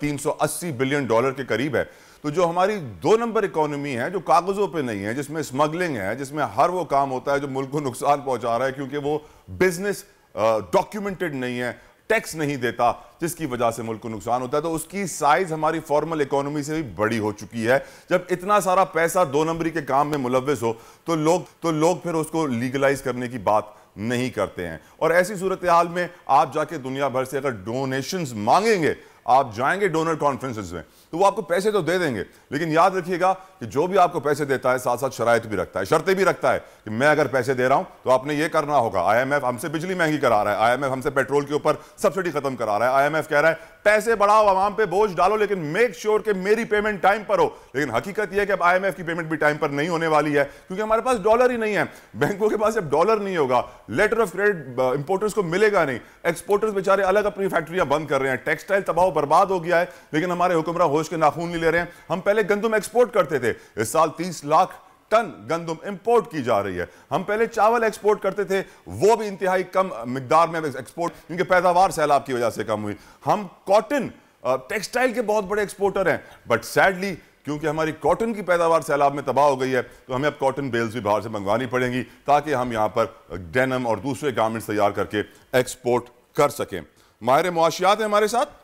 380 बिलियन डॉलर के करीब है, तो जो हमारी 2 नंबर इकोनॉमी है, जो कागजों पे नहीं है, जिसमें स्मगलिंग है, जिसमें हर वो काम होता है जो मुल्क को नुकसान पहुंचा रहा है क्योंकि वो बिजनेस डॉक्यूमेंटेड नहीं है, टैक्स नहीं देता, जिसकी वजह से मुल्क को नुकसान होता है, तो उसकी साइज हमारी फॉर्मल इकोनॉमी से भी बड़ी हो चुकी है। जब इतना सारा पैसा 2 नंबरी के काम में मुलव्वस हो तो लोग फिर उसको लीगलाइज करने की बात नहीं करते हैं। और ऐसी सूरत हाल में आप जाके दुनिया भर से अगर डोनेशंस मांगेंगे, आप जाएंगे डोनर कॉन्फ्रेंसेस में, तो वो आपको पैसे तो दे देंगे, लेकिन याद रखिएगा कि जो भी आपको पैसे देता है साथ साथ शराइत भी रखता है, शर्तें भी रखता है कि मैं अगर पैसे दे रहा हूं तो आपने ये करना होगा। IMF हमसे बिजली महंगी करा रहा है, IMF हमसे पेट्रोल के ऊपर सब्सिडी खत्म करा रहा है, IMF कह रहा है पैसे बढ़ाओ, आवाम पे बोझ डालो, लेकिन मेक श्योर कि मेरी पेमेंट टाइम पर हो। लेकिन हकीकत यह है कि अब IMF की पेमेंट भी टाइम पर नहीं होने वाली है क्योंकि हमारे पास डॉलर ही नहीं है। बैंकों के पास जब डॉलर नहीं होगा, लेटर ऑफ क्रेडिट इंपोर्टर्स को मिलेगा नहीं, एक्सपोर्टर्स बेचारे अलग अपनी फैक्ट्रियां बंद कर रहे हैं, टेक्सटाइल तबाह बर्बाद हो गया है, लेकिन हमारे हुक्मरान होश के नाखून नहीं ले रहे हैं। हम पहले गंदम एक्सपोर्ट करते थे, इस साल 30 लाख टन गंदम इंपोर्ट की जा रही है। हम पहले चावल एक्सपोर्ट करते थे, वो भी इंतहाई कम मिकदार में एक्सपोर्ट, क्योंकि पैदावार सैलाब की वजह से कम हुई। हम कॉटन टेक्सटाइल के बहुत बड़े एक्सपोर्टर हैं, बट सैडली क्योंकि हमारी कॉटन की पैदावार सैलाब में तबाह हो गई है तो हमें अब कॉटन बेल्स भी बाहर से मंगवानी पड़ेंगी ताकि हम यहां पर डेनिम और दूसरे गारमेंट्स तैयार करके एक्सपोर्ट कर सकें। माहिर मुआशियात है हमारे साथ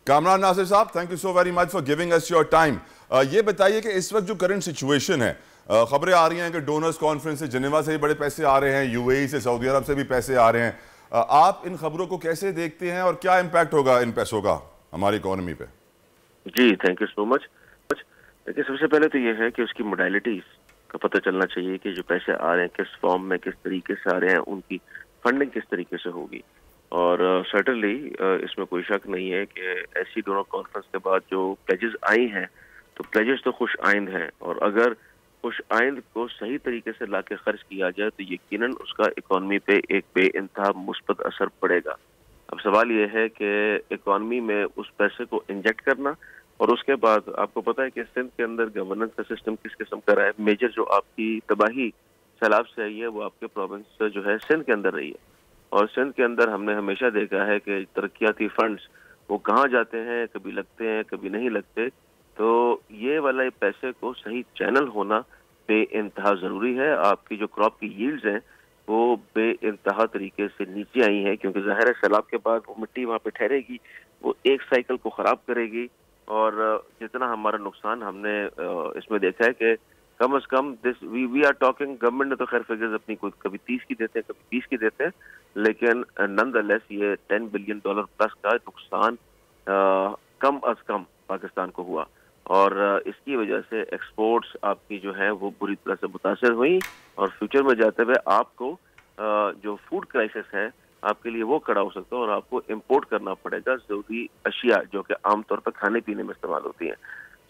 कामरान नासिर साहब, thank you so very much for giving us your time. ये बताइए कि इस वक्त जो करंट सिचुएशन है, खबरें आ रही हैं कि डोनर्स कॉन्फ्रेंस से जिनेवा से भी बड़े पैसे आ रहे हैं, UAE से, सऊदी अरब से भी पैसे आ रहे हैं। आप इन खबरों को कैसे देखते हैं और क्या इम्पैक्ट होगा इन पैसों का हमारी इकोनॉमी पे? जी थैंक यू सो मच। देखिए सबसे पहले तो ये है कि उसकी मोडालिटीज का पता चलना चाहिए कि जो पैसे आ रहे हैं किस फॉर्म में, किस तरीके से आ रहे हैं, उनकी फंडिंग किस तरीके से होगी। और सर्टनली इसमें कोई शक नहीं है कि ऐसी डोनर कॉन्फ्रेंस के बाद जो प्लेजेस आई हैं तो प्लेजेस तो खुश आइंद हैं, और अगर खुश आइंद को सही तरीके से लाके खर्च किया जाए तो यकीनन उसका इकॉनमी पे एक बेइंतहा मुस्बत असर पड़ेगा। अब सवाल ये है कि इकॉनमी में उस पैसे को इंजेक्ट करना, और उसके बाद आपको पता है कि सिंध के अंदर गवर्नेंस का सिस्टम किस किस्म का रहा है। मेजर जो आपकी तबाही सैलाब से आई है वो आपके प्रोविंस जो है सिंध के अंदर रही है, और सिंध के अंदर हमने हमेशा देखा है कि तरक्याती फंड्स वो कहाँ जाते हैं, कभी लगते हैं कभी नहीं लगते। तो ये वाला पैसे को सही चैनल होना बेइंतहा ज़रूरी है। आपकी जो क्रॉप की यील्ड्स हैं वो बेइंतहा तरीके से नीचे आई हैं, क्योंकि ज़ाहिर है सैलाब के बाद वो मिट्टी वहाँ पे ठहरेगी, वो एक साइकिल को ख़राब करेगी। और जितना हमारा नुकसान हमने इसमें देखा है कि कम से कम वी आर टॉकिंग, गवर्नमेंट ने तो खैर फिगर्स अपनी कोई कभी 30 की देते हैं, कभी 20 की देते हैं, लेकिन नॉनदलेस ये $10 बिलियन प्लस का नुकसान कम अज कम पाकिस्तान को हुआ। और इसकी वजह से एक्सपोर्ट्स आपकी जो है वो बुरी तरह से मुतासर हुई, और फ्यूचर में जाते हुए आपको जो फूड क्राइसिस है आपके लिए वो खड़ा हो सकता है, और आपको इंपोर्ट करना पड़ेगा जरूरी अशिया जो कि आमतौर पर खाने पीने में इस्तेमाल होती हैं।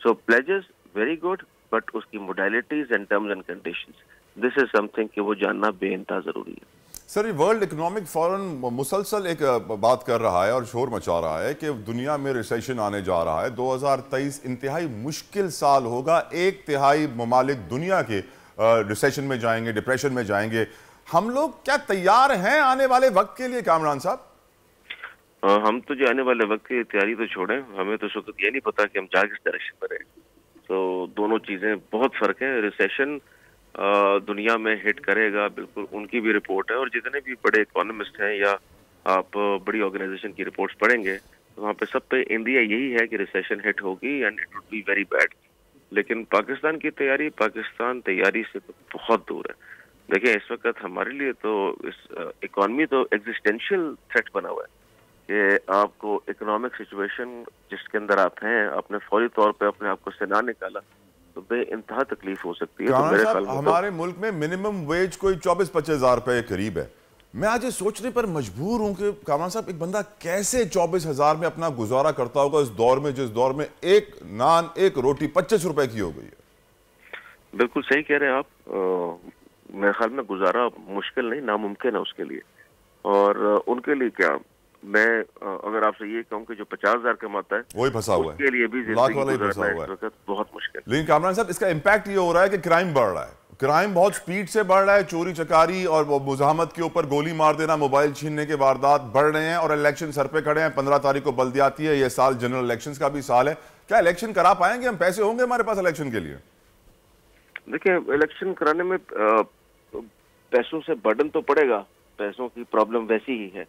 सो प्लेजेस वेरी गुड, बट उसकी modalities and terms and conditions, this is something कि वो जानना बेइंतहा जरूरी है। सर, वर्ल्ड इकोनॉमिक फोरम मुसलसल एक बात कर रहा है और शोर मचा रहा है कि दुनिया में रिसेशन आने जा रहा है। 2023 इंतहाई मुश्किल साल होगा, 1/3 ममालिक दुनिया के रिसेशन में जाएंगे, डिप्रेशन में जाएंगे। हम लोग क्या तैयार हैं आने वाले वक्त के लिए कामरान साहब? हम तो जो आने वाले वक्त की तैयारी तो छोड़ें, हमें तो शुक्र ये नहीं पता कि हम जा किस डायरेक्शन पर हैं। तो दोनों चीज़ें बहुत फ़र्क है। रिसेशन दुनिया में हिट करेगा, बिल्कुल उनकी भी रिपोर्ट है, और जितने भी बड़े इकोनॉमिस्ट हैं या आप बड़ी ऑर्गेनाइजेशन की रिपोर्ट्स पढ़ेंगे वहाँ पे सब पे इंडिया यही है कि रिसेशन हिट होगी and it would be very bad. लेकिन पाकिस्तान की तैयारी, पाकिस्तान तैयारी से तो बहुत दूर है। देखिए इस वक्त हमारे लिए तो इस इकॉनमी तो एग्जिस्टेंशियल थ्रेट बना हुआ है कि आपको इकोनॉमिक सिचुएशन जिसके अंदर आप हैं, आपने फौरी तौर पे अपने आप को से ना निकाला तो बेइंतहा तकलीफ हो सकती है। तो मेरे ख्याल में हमारे मुल्क में मिनिमम वेज कोई 24-25 हज़ार रुपए के करीब है। मैं आज ये सोचने पर मजबूर हूं कि कामरान साहब, एक बंदा कैसे 24,000 में अपना गुजारा करता होगा इस दौर में, जिस दौर में एक नान एक रोटी 25 रुपए की हो गई है। बिल्कुल सही कह रहे हैं आप। मेरे ख्याल में गुजारा मुश्किल नहीं, नामुमकिन है उसके लिए। और उनके लिए क्या, मैं अगर आपसे ये कहूँ कि जो 50,000 कमाता है वही फंसा हुआ है, उसके लिए भी लाख वाला ही फंसा हुआ है, बहुत मुश्किल। लेकिन कामरान साहब इसका इम्पैक्ट ये हो रहा है कि क्राइम बढ़ रहा है, क्राइम बहुत स्पीड से बढ़ रहा है। चोरी चकारी और मुजाहमत के ऊपर गोली मार देना, मोबाइल छीनने के वारदात बढ़ रहे हैं और इलेक्शन सर पे खड़े हैं। 15 तारीख को बल्दियाती है, ये साल जनरल इलेक्शंस का भी साल है। क्या इलेक्शन करा पाएंगे हम? पैसे होंगे हमारे पास इलेक्शन के लिए? देखिए इलेक्शन कराने में पैसों से बर्डन तो पड़ेगा, पैसों की प्रॉब्लम वैसी ही है,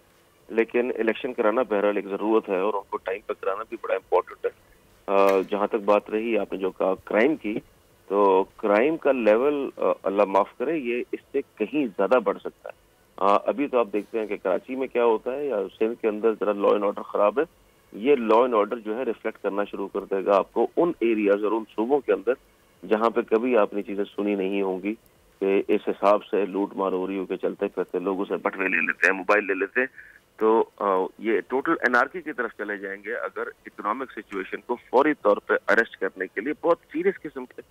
लेकिन इलेक्शन कराना बहरहाल एक जरूरत है और उनको टाइम पर कराना भी बड़ा इम्पोर्टेंट है। जहां तक बात रही आपने जो कहा क्राइम की, तो क्राइम का लेवल अल्लाह माफ करे ये इससे कहीं ज्यादा बढ़ सकता है। अभी तो आप देखते हैं कि कराची में क्या होता है या सिंध के अंदर जरा लॉ एंड ऑर्डर खराब है। ये लॉ एंड ऑर्डर जो है रिफ्लेक्ट करना शुरू कर देगा आपको उन एरियाज और उन सूबों के अंदर जहां पे कभी आपने चीजें सुनी नहीं होंगी कि इस हिसाब से लूट मार हो रही हो के चलते फिरते लोगों से बटवे ले लेते हैं, मोबाइल ले लेते हैं। तो ये टोटल एनआरकी की तरफ चले जाएंगे अगर इकोनॉमिक सिचुएशन को फौरी तौर पे अरेस्ट करने के लिए बहुत सीरियस किस्म के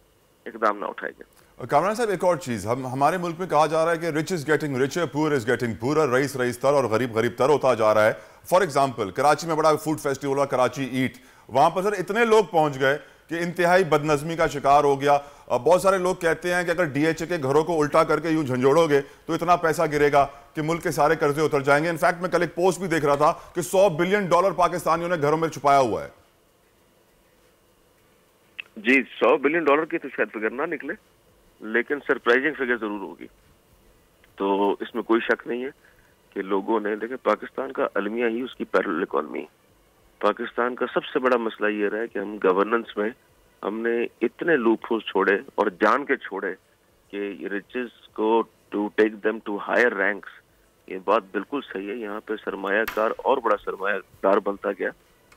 इकदाम ना उठाए जाए। कामरान साहब, एक और चीज, हमारे मुल्क में कहा जा रहा है कि rich is getting richer, poor is getting poor, रईस रईस तर और गरीब गरीब तर होता जा रहा है। फॉर एग्जाम्पल कराची में बड़ा फूड फेस्टिवल हुआ, कराची ईट, वहां पर सर इतने लोग पहुंच गए कि इंतहाई बदनज़मी का शिकार हो गया। बहुत सारे लोग कहते हैं कि अगर डीएचए के घरों को उल्टा करके यूं झंझोड़ोगे तो इतना पैसा गिरेगा कि मुल्क के सारे कर्जे उतर जाएंगे। इनफैक्ट मैं कल एक पोस्ट भी देख रहा था कि $100 बिलियन पाकिस्तानियों ने घरों में छुपाया हुआ है। जी, $100 बिलियन की तो शायद फिगर ना निकले, लेकिन सरप्राइजिंग फिगर जरूर होगी। तो इसमें कोई शक नहीं है कि लोगों ने, देखिए पाकिस्तान का अलमिया ही उसकी पैरेलल इकॉनमी। पाकिस्तान का सबसे बड़ा मसला ये रहा है कि हम गवर्नेंस में हमने इतने लूपहोल्स छोड़े और जान के छोड़े कि रिचेस को to take them to higher ranks. ये बात बिल्कुल सही है, यहाँ पे सरमायाकार और बड़ा सरमायादार बनता गया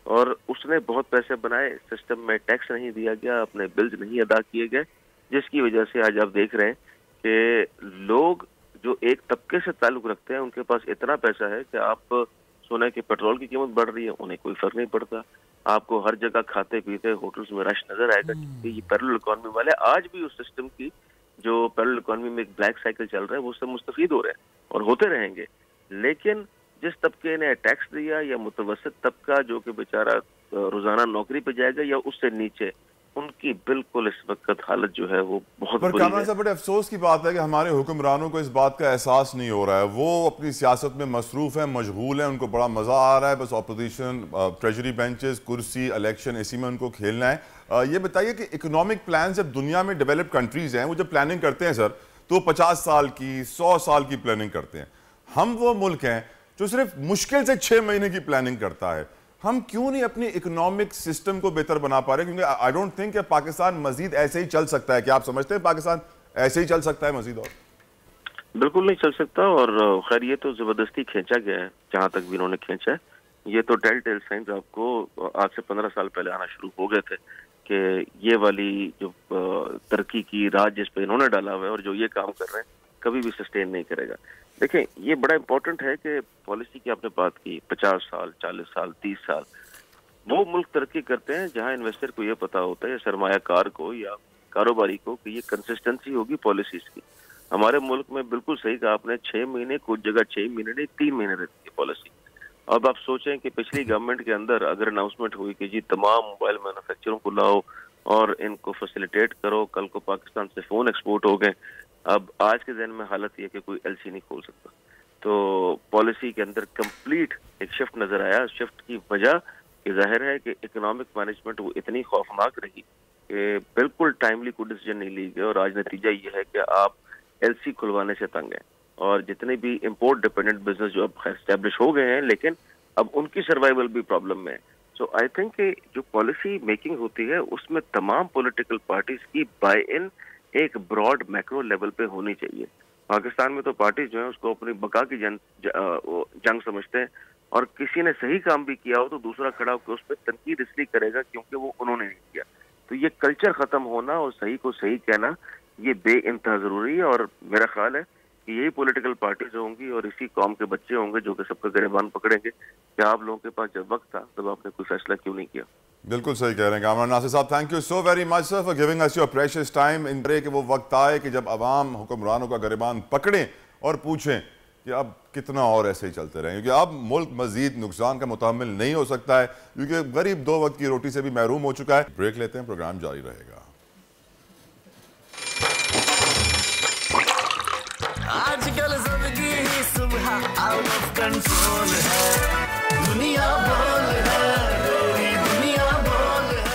और उसने बहुत पैसे बनाए, सिस्टम में टैक्स नहीं दिया गया, अपने बिल्स नहीं अदा किए गए, जिसकी वजह से आज आप देख रहे हैं कि लोग जो एक तबके से ताल्लुक रखते हैं उनके पास इतना पैसा है कि आप सोने के पेट्रोल की कीमत बढ़ रही है, उन्हें कोई फर्क नहीं पड़ता। आपको हर जगह खाते पीते होटल्स में रश नजर आएगा। ये पैरेलल इकॉनमी वाले आज भी उस सिस्टम की, जो पैरेलल इकॉनमी में एक ब्लैक साइकिल चल रहा है, वो सब मुस्तफीद हो रहे हैं और होते रहेंगे। लेकिन जिस तबके ने टैक्स दिया या मुतवसत तबका जो कि बेचारा रोजाना नौकरी पे जाएगा या उससे नीचे, उनकी बिल्कुल इस वक्त हालत जो है वो बहुत बुरी है। पर बड़े अफसोस की बात है कि हमारे हुक्मरानों को इस बात का एहसास नहीं हो रहा है। वो अपनी सियासत में मसरूफ है, मशगूल है, उनको बड़ा मजा आ रहा है, बस ऑपोजिशन, ट्रेजरी बेंचेस, कुर्सी, इलेक्शन, इसी में उनको खेलना है। ये बताइए कि इकोनॉमिक प्लान जब दुनिया में डेवलप्ड कंट्रीज हैं, वो जब प्लानिंग करते हैं सर, तो 50 साल की, 100 साल की प्लानिंग करते हैं। हम वो मुल्क हैं जो सिर्फ मुश्किल से 6 महीने की प्लानिंग करता है। हम क्यों नहीं अपनी इकोनॉमिक सिस्टम को बेहतर बना पा रहे? क्योंकि आई डोंट थिंक कि पाकिस्तान मजीद ऐसे ही चल सकता है। क्या आप समझते हैं पाकिस्तान ऐसे ही चल सकता है मजीद? और बिल्कुल नहीं चल सकता। और खैर ये तो जबरदस्ती खींचा गया है, जहां तक भी इन्होंने खींचा है। ये तो टेल टेल साइंस आपको आज से 15 साल पहले आना शुरू हो गए थे कि ये वाली जो तरक्की की राज जिस पे इन्होंने डाला हुआ है और जो ये काम कर रहे हैं कभी भी सस्टेन नहीं करेगा। देखें, ये बड़ा इंपॉर्टेंट है कि पॉलिसी की आपने बात की, 50 साल, 40 साल, 30 साल, वो मुल्क तरक्की करते हैं जहां इन्वेस्टर को ये पता होता है या सरमायाकार को या कारोबारी को कि ये कंसिस्टेंसी होगी पॉलिसीज की। हमारे मुल्क में बिल्कुल सही कहा आपने, 6 महीने, कुछ जगह 6 महीने नहीं 3 महीने रहती है पॉलिसी। अब आप सोचें कि पिछली गवर्नमेंट के अंदर अगर अनाउंसमेंट हुई कि जी तमाम मोबाइल मैन्युफैक्चरों को लाओ और इनको फैसिलिटेट करो, कल को पाकिस्तान से फोन एक्सपोर्ट हो गए। अब आज के दिन में हालत ये कि कोई एलसी नहीं खोल सकता। तो पॉलिसी के अंदर कंप्लीट एक शिफ्ट नजर आया। शिफ्ट की वजह ये जाहिर है कि इकोनॉमिक मैनेजमेंट वो इतनी खौफनाक रही कि बिल्कुल टाइमली कोई डिसीजन नहीं ली गई और आज नतीजा ये है कि आप एलसी खुलवाने से तंग हैं और जितने भी इंपोर्ट डिपेंडेंट बिजनेस जो अब एस्टेब्लिश हो गए हैं, लेकिन अब उनकी सर्वाइवल भी प्रॉब्लम में है। सो आई थिंक कि जो पॉलिसी मेकिंग होती है उसमें तमाम पॉलिटिकल पार्टीज की बाय इन एक ब्रॉड मैक्रो लेवल पे होनी चाहिए। पाकिस्तान में तो पार्टीज जो है उसको अपनी बका की जंग समझते हैं, और किसी ने सही काम भी किया हो तो दूसरा खड़ा होकर उस पर तनकीद इसलिए करेगा क्योंकि वो उन्होंने नहीं किया। तो ये कल्चर खत्म होना और सही को सही कहना ये बेइंतहा जरूरी है, और मेरा ख्याल है कि यही पॉलिटिकल पार्टीज होंगी और इसी कौम के बच्चे होंगे जो कि सबका गिरबान पकड़ेंगे कि आप लोगों के पास जब वक्त था तब आपने कोई फैसला क्यों नहीं किया। बिल्कुल सही कह रहे हैं कामरान नासिर साहब। Thank you so very much sir for giving us your precious time in break. वो वक्त आए कि जब अवाम हुक्मरानों का गिरबान पकड़ें और पूछें कि अब कितना और ऐसे ही चलते रहें, क्योंकि अब मुल्क मजीद नुकसान का मुतहम्मिल नहीं हो सकता है, क्योंकि गरीब 2 वक्त की रोटी से भी महरूम हो चुका है। ब्रेक लेते हैं, प्रोग्राम जारी रहेगा। आजकल जिंदगी ही सुबह आउट ऑफ कंट्रोल है, दुनिया बोल है, तेरी दुनिया बोल है।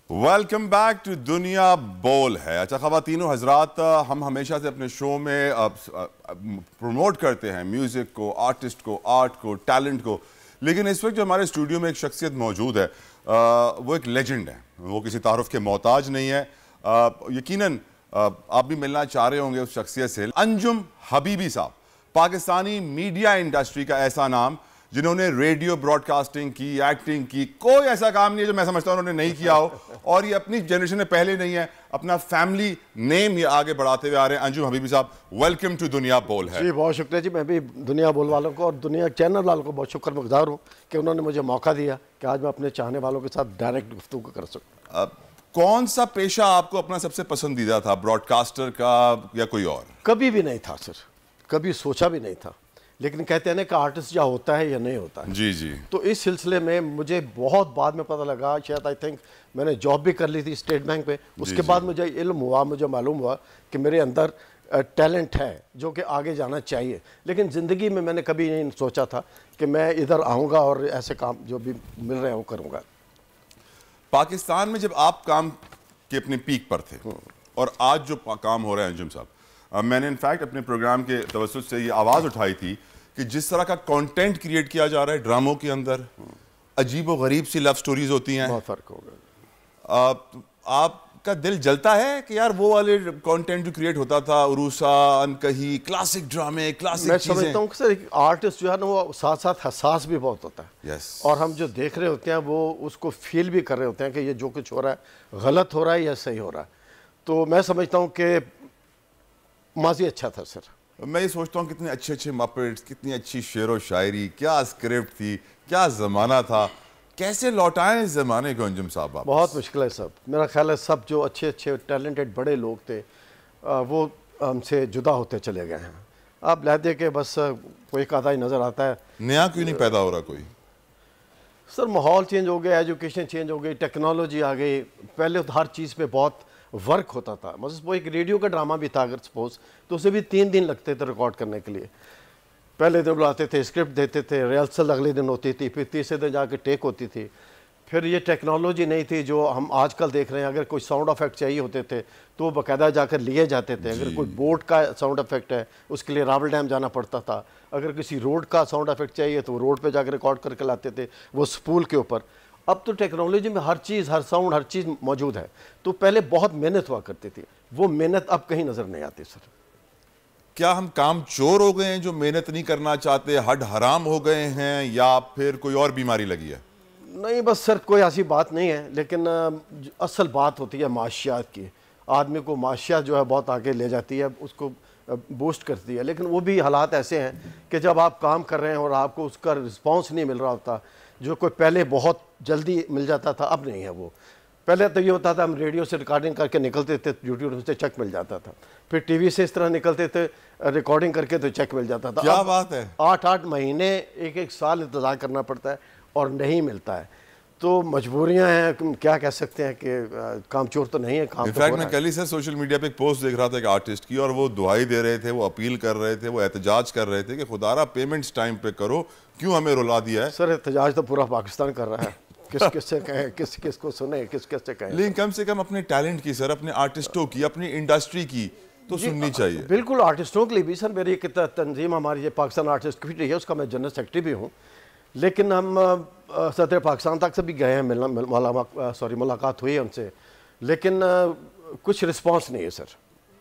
वेलकम बैक टू दुनिया बोल है। अच्छा ख़वातीनो हजरात, हम हमेशा से अपने शो में प्रमोट करते हैं म्यूज़िक को, आर्टिस्ट को, आर्ट को, टैलेंट को, लेकिन इस वक्त जो हमारे स्टूडियो में एक शख्सियत मौजूद है वो एक लेजेंड है, वो किसी तारुफ के मोहताज नहीं है। यकीनन आप भी मिलना चाह रहे होंगे उस शख्सियत से। अंजुम हबीबी साहब, पाकिस्तानी मीडिया इंडस्ट्री का ऐसा नाम जिन्होंने रेडियो ब्रॉडकास्टिंग की, एक्टिंग की, कोई ऐसा काम नहीं है जो मैं समझता हूं उन्होंने नहीं किया हो, और ये अपनी जनरेशन में पहले नहीं है, अपना फैमिली नेम ये आगे बढ़ाते हुए आ रहे हैं। अंजुम हबीबी साहब, वेलकम टू दुनिया बोल है। जी बहुत शुक्रिया जी, मैं भी दुनिया बोल वालों को और दुनिया चैनल वालों को बहुत शुक्रगुजार हूँ कि उन्होंने मुझे मौका दिया कि आज मैं अपने चाहने वालों के साथ डायरेक्ट गुफ्तगू कर सकूँ। कौन सा पेशा आपको अपना सबसे पसंदीदा था, ब्रॉडकास्टर का या कोई और? कभी भी नहीं था सर, कभी सोचा भी नहीं था, लेकिन कहते हैं ना कि आर्टिस्ट या होता है या नहीं होता है। जी जी। तो इस सिलसिले में मुझे बहुत बाद में पता लगा, शायद आई थिंक मैंने जॉब भी कर ली थी स्टेट बैंक पे, उसके बाद मुझे इल्म हुआ, मुझे मालूम हुआ कि मेरे अंदर टैलेंट है जो कि आगे जाना चाहिए। लेकिन ज़िंदगी में मैंने कभी नहीं सोचा था कि मैं इधर आऊँगा और ऐसे काम जो भी मिल रहे हैं वो करूँगा। पाकिस्तान में जब आप काम के अपने पीक पर थे और आज जो काम हो रहा है अंजुम साहब, मैंने इनफैक्ट अपने प्रोग्राम के तवज्जुह से ये आवाज़ उठाई थी कि जिस तरह का कंटेंट क्रिएट किया जा रहा है ड्रामों के अंदर, अजीब व गरीब सी लव स्टोरीज होती हैं, बहुत फ़र्क होगा। आपका दिल जलता है कि यार वो वाले कंटेंट जो क्रिएट होता था, उरूसा, अनकही, क्लासिक ड्रामे, क्लासिक मैं चीजें। समझता हूँ कि सर एक आर्टिस्ट जो है ना वो साथ साथ हसास भी बहुत होता है। यस। और हम जो देख रहे होते हैं वो उसको फील भी कर रहे होते हैं कि ये जो कुछ हो रहा है गलत हो रहा है या सही हो रहा है। तो मैं समझता हूँ कि माजी अच्छा था सर। मैं ये सोचता हूँ कितने अच्छे अच्छे मपेट्स, कितनी अच्छी शेर व शायरी, क्या स्क्रिप्ट थी, क्या ज़माना था, कैसे लौटाएं इस ज़माने को अंजुम साहब आप? बहुत मुश्किल है सब, मेरा ख्याल है सब जो अच्छे अच्छे टैलेंटेड बड़े लोग थे वो हमसे जुदा होते चले गए हैं। अब लहदे के बस कोई एक आधा ही नज़र आता है। नया क्यों नहीं पैदा हो रहा कोई? सर माहौल चेंज हो गया, एजुकेशन चेंज हो गई, टेक्नोलॉजी आ गई। पहले तो हर चीज़ पे बहुत वर्क होता था, मतलब वो एक रेडियो का ड्रामा भी था अगर सपोज, तो उसे भी 3 दिन लगते थे रिकॉर्ड करने के लिए। पहले दिन बुलाते थे, स्क्रिप्ट देते थे, रिहर्सल अगले दिन होती थी, फिर तीसरे दिन जाके टेक होती थी। फिर ये टेक्नोलॉजी नहीं थी जो हम आजकल देख रहे हैं। अगर कोई साउंड इफेक्ट चाहिए होते थे तो वो बाकायदा जाकर लिए जाते थे। अगर कोई बोट का साउंड इफेक्ट है उसके लिए रावल डैम जाना पड़ता था। अगर किसी रोड का साउंड इफेक्ट चाहिए तो वो रोड पे जाकर रिकॉर्ड करके लाते थे, वो स्पूल के ऊपर। अब तो टेक्नोलॉजी में हर चीज़, हर साउंड, हर चीज़ मौजूद है। तो पहले बहुत मेहनत हुआ करती थी, वो मेहनत अब कहीं नज़र नहीं आती सर। क्या हम काम चोर हो गए हैं जो मेहनत नहीं करना चाहते, हड हराम हो गए हैं, या फिर कोई और बीमारी लगी है? नहीं बस सर कोई ऐसी बात नहीं है, लेकिन असल बात होती है माशियात की। आदमी को माशियात जो है बहुत आगे ले जाती है, उसको बूस्ट करती है। लेकिन वो भी हालात ऐसे हैं कि जब आप काम कर रहे हैं और आपको उसका रिस्पांस नहीं मिल रहा होता, जो कोई पहले बहुत जल्दी मिल जाता था अब नहीं है वो। पहले तो ये होता था हम रेडियो से रिकॉर्डिंग करके निकलते थे, यूट्यूब से चेक मिल जाता था। फिर टीवी से इस तरह निकलते थे रिकॉर्डिंग करके तो चेक मिल जाता था। क्या बात है। 8-8 महीने, 1-1 साल इंतज़ार करना पड़ता है और नहीं मिलता है। तो मजबूरियां हैं, क्या कह सकते हैं कि काम चोर तो नहीं है, काम तो हो इनफैक्ट रहा मैं है। कल ही सर सोशल मीडिया पे एक पोस्ट देख रहा था एक आर्टिस्ट की, और वो दुआई दे रहे थे, वो अपील कर रहे थे, वो एहतजाज कर रहे थे कि खुदारा पेमेंट्स टाइम पे करो, क्यों हमें रुला दिया है। सर एहतजाज तो पूरा पाकिस्तान कर रहा है, किस किससे कहें, किस किस को सुने, किस किससे कहें। लेकिन कम से कम अपने टैलेंट की सर, अपने आर्टिस्टों की, अपनी इंडस्ट्री की तो सुननी चाहिए। बिल्कुल आर्टिस्टों के लिए भी सर। मेरी एक तंजीम हमारी ये पाकिस्तान आर्टिस्ट कमेटी है, उसका मैं जनरल सेक्रेटरी भी हूँ। लेकिन हम सदर पाकिस्तान तक से भी गए हैं, मुलाकात हुई है उनसे, लेकिन कुछ रिस्पांस नहीं है सर,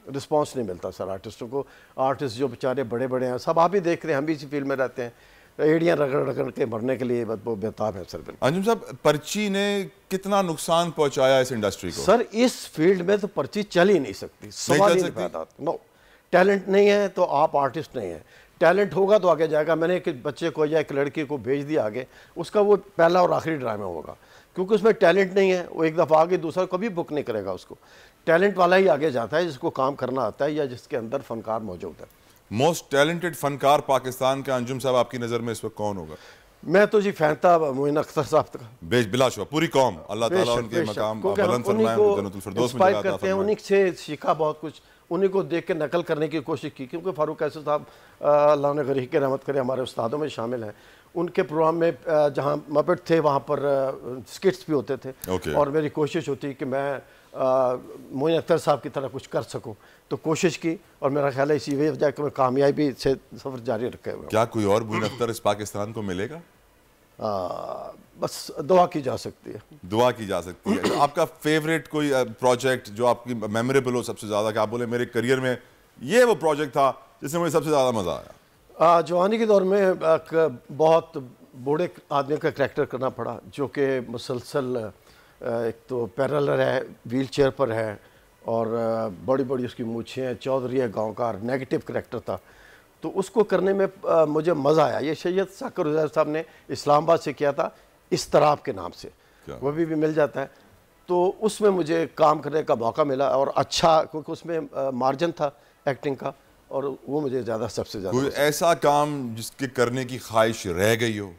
रिस्पांस नहीं मिलता सर आर्टिस्टों को। आर्टिस्ट जो बेचारे बड़े बड़े हैं, सब आप भी देख रहे हैं, हम भी इसी फील्ड में रहते हैं, एड़ियाँ रगड़ रगड़ के मरने के लिए वो बेताब है सर। बिल्कुल अंजुम साहब, पर्ची ने कितना नुकसान पहुंचाया इस इंडस्ट्री को? सर इस फील्ड में तो पर्ची चल ही नहीं सकती, सवाल ही नहीं पैदा। नो, टैलेंट नहीं है तो आप आर्टिस्ट नहीं है, टैलेंट होगा तो आगे जाएगा। मैंने एक बच्चे को या एक लड़की को भेज दिया आगे, उसका वो पहला और आखिरी ड्रामा होगा, क्योंकि उसमें टैलेंट नहीं है। वो एक दफ़ा आगे दूसरा कभी बुक नहीं करेगा उसको। टैलेंट वाला ही आगे जाता है जिसको काम करना आता है या जिसके अंदर फनकार मौजूद है। मोस्ट टैलेंटेड फनकार पाकिस्तान का अंजुम साहब आपकी नज़र में इस वक्त कौन होगा? मैं तो जी फैन था मोइन अख्तर साहब का। बिलाशुबा पूरी कौम, अल्लाह ताला उनके मकाम बुलंद फरमाए, जन्नतुल फिरदौस में जगह अता करते हैं, उन्हीं से सीखा बहुत कुछ, उन्हीं को देख के नकल करने की कोशिश की, क्योंकि फारूक कैसर साहब अल्लाह ने गरीब के रहमत करे हमारे उस्तादों में शामिल हैं। उनके प्रोग्राम में जहाँ मपेट थे वहाँ पर स्किट्स भी होते थे और मेरी कोशिश होती कि मैं मोइन अख्तर साहब की तरह कुछ कर सकूं, तो कोशिश की और मेरा ख्याल है इसी वजह कि मैं कामयाबी से सफ़र जारी रखे हुए। क्या कोई और मोइन अख्तर इस पाकिस्तान को मिलेगा? बस दुआ की जा सकती है, दुआ की जा सकती है। तो आपका फेवरेट कोई प्रोजेक्ट जो आपकी मेमोरेबल हो सबसे ज़्यादा, कि आप बोले मेरे करियर में ये वो प्रोजेक्ट था जिसमें मुझे सबसे ज़्यादा मज़ा आया? जवानी के दौर में एक बहुत बूढ़े आदमी का करैक्टर करना पड़ा, जो कि मुसलसल एक तो पैरेलल है, व्हील चेयर पर है और बड़ी बड़ी उसकी मूछें हैं, चौधरी है गांव का, नेगेटिव करैक्टर था, तो उसको करने में मुझे मज़ा आया। ये सैयद साकर हुज़ैर साहब ने इस्लामाबाद से किया था, इस तरह के नाम से, वो भी मिल जाता है, तो उसमें मुझे काम करने का मौका मिला और अच्छा, क्योंकि उसमें मार्जिन था एक्टिंग का, और वो मुझे ज़्यादा सबसे ज़्यादा। कोई ऐसा काम जिसके करने की ख्वाहिश रह गई हो?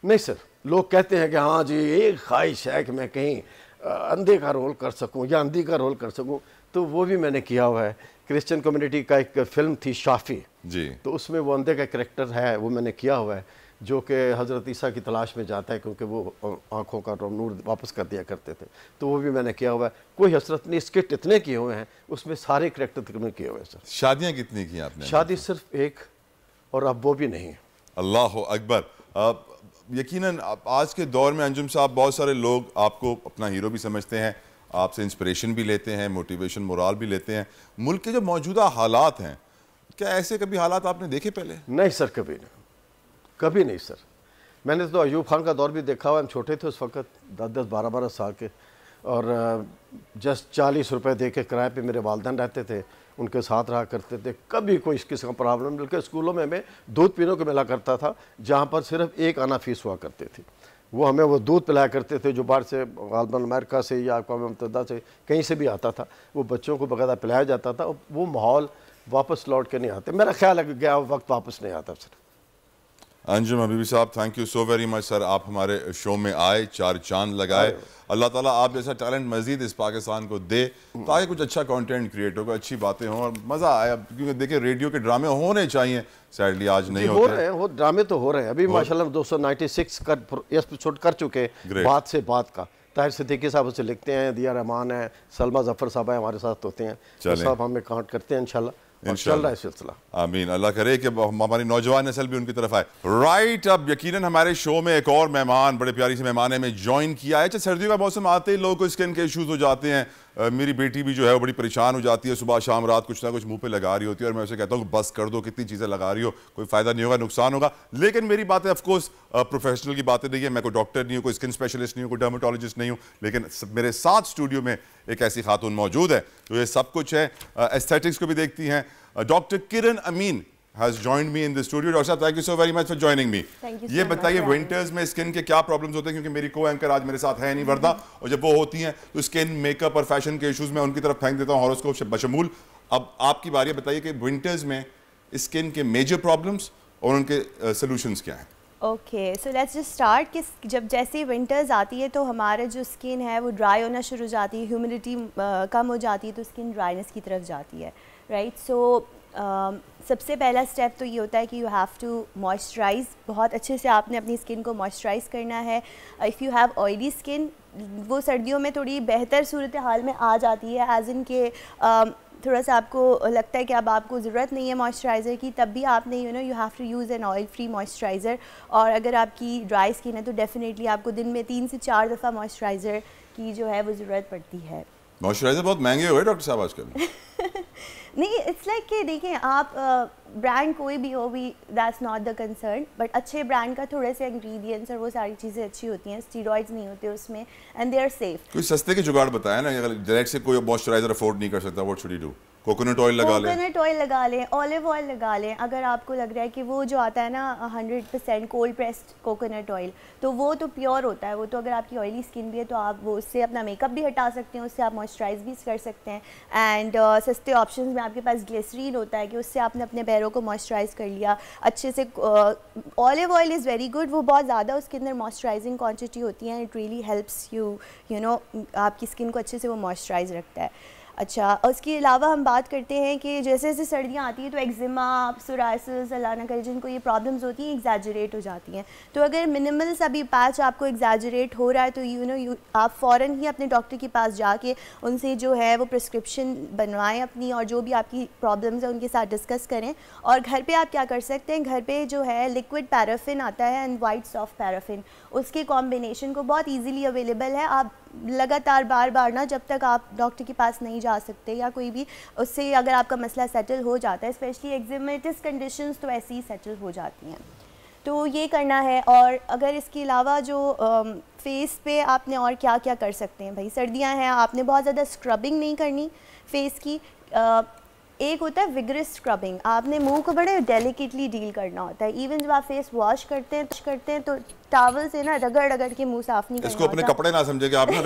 नहीं सर, लोग कहते हैं कि हाँ जी एक ख्वाहिश है कि मैं कहीं अंधे का रोल कर सकूं या अंधी का रोल कर सकूं, तो वो भी मैंने किया हुआ है। क्रिश्चियन कम्युनिटी का एक फिल्म थी शाफी जी, तो उसमें वो अंधे का करैक्टर है, वो मैंने किया हुआ है, जो कि हज़रत ईसा की तलाश में जाता है, क्योंकि वो आँखों का नूर वापस कर दिया करते थे, तो वो भी मैंने किया हुआ है। कोई हसरत नहीं, स्किट इतने किए हुए हैं, उसमें सारे करैक्टर तकरीबन किए हुए हैं सर। शादियाँ कितनी की आपने? शादी सिर्फ एक, और अब वो भी नहीं है। अल्लाह अकबर। यकीनन आज के दौर में अंजुम साहब बहुत सारे लोग आपको अपना हीरो भी समझते हैं, आपसे इंस्पिरेशन भी लेते हैं, मोटिवेशन मोराल भी लेते हैं। मुल्क के जो मौजूदा हालात हैं, क्या ऐसे कभी हालात आपने देखे पहले? नहीं सर, कभी नहीं, कभी नहीं सर। मैंने तो अयूब खान का दौर भी देखा हुआ, हम छोटे थे उस वक्त, 10-10, 12-12 साल के, और जस्ट 40 रुपये दे के किराए पर मेरे वालिदैन रहते थे, उनके साथ रहा करते थे। कभी कोई इस किस्म का प्रॉब्लम, बल्कि स्कूलों में हमें दूध पीने को मिला करता था, जहाँ पर सिर्फ 1 आना फीस हुआ करती थी। वो हमें वो दूध पिलाया करते थे, जो बाहर से गालबन अमेरिका से या अक़वाम मुत्तहिदा से कहीं से भी आता था, वो बच्चों को बकायदा पिलाया जाता था। वो माहौल वापस लौट के नहीं आते, मेरा ख्याल है कि गया वक्त वापस नहीं आता सर। अंजुम हबीबी साहब, thank you so very much sir, आप हमारे शो में आए, 4 चांद लगाए। अल्लाह ताला आप जैसा टैलेंट मजीद इस पाकिस्तान को दे, ताकि कुछ अच्छा कंटेंट क्रिएट होगा, अच्छी बातें हों और मज़ा आया। क्योंकि देखिए रेडियो के ड्रामे होने चाहिए, सैडली आज नहीं हो रहे हैं, वो ड्रामे तो हो रहे हैं अभी माशाल्लाह। 296 एपिसोड कर चुके, बात से बात का। ताहिर सिद्दीकी साहब उसे लिखते हैं, दिया रहमान है, सलमा जफ़र साहब हमारे साथ होते हैं, साहब हमें काउंट करते हैं इंशाल्लाह। चल रहा है सिलसिला। आमीन, अल्लाह करे कि हमारी नौजवान नस्ल भी उनकी तरफ आए। राइट, अब यकीनन हमारे शो में एक और मेहमान, बड़े प्यारी से मेहमान है, में ज्वाइन किया है। सर्दियों का मौसम आते ही लोगों को स्किन के इश्यूज हो जाते हैं। मेरी बेटी भी जो है वो बड़ी परेशान हो जाती है, सुबह शाम रात कुछ ना कुछ मुंह पे लगा रही होती है, और मैं उसे कहता हूँ बस कर दो, कितनी चीज़ें लगा रही हो, कोई फ़ायदा नहीं होगा, नुकसान होगा। लेकिन मेरी बातें ऑफकोर्स प्रोफेशनल की बातें नहीं है, मैं कोई डॉक्टर नहीं हूँ, कोई स्किन स्पेशलिस्ट नहीं हूँ, कोई डर्मेटोलॉजिस्ट नहीं हूँ, लेकिन मेरे साथ स्टूडियो में एक ऐसी खातून मौजूद है तो ये सब कुछ है, एस्थेटिक्स को भी देखती हैं। Doctor Kiran Amin has joined me in the studio. Doctor साहब, thank you so very much for joining me. ये बताइए विंटर्स में स्किन के क्या प्रॉब्लम्स होते हैं, क्योंकि मेरी को एंकर आज मेरे साथ है नहीं वर्दा, और जब वो होती हैं तो स्किन, मेकअप और फैशन के इश्यूज में उनकी तरफ फेंक देता हूँ, हॉरोस्कोप से बशमूल। अब आपकी बारी है, बताइए कि विंटर्स में स्किन के मेजर प्रॉब्लम्स और उनके सॉल्यूशंस क्या हैं? Okay, so let's just start कि जब जैसे विंटर्स आती है तो हमारा जो स्किन है वो ड्राई होना शुरू हो जाती है, ह्यूमिडिटी कम हो जाती है, तो स्किन ड्राइनेस की तरफ जाती है, राइट। सो सबसे पहला स्टेप तो ये होता है कि यू हैव टू मॉइस्चराइज़, बहुत अच्छे से आपने अपनी स्किन को मॉइस्चराइज़ करना है। If you have oily skin, वो सर्दियों में थोड़ी बेहतर सूरत हाल में आ जाती है, एज इन के थोड़ा सा आपको लगता है कि अब आपको ज़रूरत नहीं है मॉइस्चराइज़र की, तब भी आपने you have to use an oil free moisturiser. और अगर आपकी ड्राई स्किन है तो डेफिनेटली आपको दिन में 3 से 4 दफ़ा मॉइस्चराइज़र की जो है वो ज़रूरत पड़ती है। मॉइस्चराइजर बहुत महंगे हुए डॉक्टर साहब आजकल। नहीं, इट्स लाइक कि देखिए आप ब्रांड कोई भी हो भी, that's not the concern, but अच्छे ब्रांड का थोड़े से इंग्रेडिएंट्स और वो सारी चीज़ें अच्छी होती हैं, स्टीरॉइड्स नहीं होते उसमें, एंड दे आर सेफ। कोई सस्ते के जुगाड़ बताया ना, अगर डायरेक्ट से कोई मॉइस्चराइजर अफोर्ड नहीं कर सकता, what should he do? Coconut oil लगा लें, कोकोनट ऑयल लगा लें, ऑलिव ऑयल लगा लें। अगर आपको लग रहा है कि वो जो आता है ना 100% कोल्ड प्रेस्ड कोकोनट ऑयल, तो वो तो प्योर होता है, वो तो अगर आपकी ऑयली स्किन भी है तो आप वो उससे अपना मेकअप भी हटा सकते हैं, उससे आप मॉइस्चराइज भी कर सकते हैं। एंड सस्ते ऑप्शंस में आपके पास ग्लिसरीन होता है कि उससे आपने अपने पैरों को मॉइस्चराइज कर लिया अच्छे से। Olive oil is very good, वो बहुत ज़्यादा उसके अंदर मॉइस्चराइजिंग क्वान्टिटी होती है, it really helps you know आपकी स्किन को अच्छे से वो मॉइस्चराइज रखता है। अच्छा, उसके अलावा हम बात करते हैं कि जैसे जैसे सर्दियाँ आती हैं तो एक्जिमा, सोराइसिस, अल्लाह ना करे जिनको ये प्रॉब्लम्स होती हैं एग्जैजरेट हो जाती हैं। तो अगर मिनिमल सा भी पैच आपको एग्जैजरेट हो रहा है तो आप फ़ौरन ही अपने डॉक्टर के पास जाके उनसे जो है वो प्रिस्क्रिप्शन बनवाएं अपनी, और जो भी आपकी प्रॉब्लम्स हैं उनके साथ डिस्कस करें। और घर पे आप क्या कर सकते हैं, घर पे जो है लिक्विड पैराफिन आता है एंड वाइट सॉफ्ट पैराफिन, उसके कॉम्बिनेशन को बहुत ईजीली अवेलेबल है। आप लगातार बार बार ना, जब तक आप डॉक्टर के पास नहीं जा सकते या कोई भी, उससे अगर आपका मसला सेटल हो जाता है, स्पेशली एक्जिमेटिस कंडीशंस तो ऐसे ही सेटल हो जाती हैं, तो ये करना है। और अगर इसके अलावा जो फेस पे आपने और क्या क्या कर सकते हैं, भाई सर्दियां हैं, आपने बहुत ज़्यादा स्क्रबिंग नहीं करनी फेस की। एक होता है विगरस स्क्रबिंग, आपने मुंह को बड़े डेलिकेटली डील करना होता है। इवन जब आप फेस वॉश करते हैं तो टॉवल से ना रगड़ रगड़ के मुंह साफ नहीं करना इसको अपने होता। कपड़े ना समझे कि आपने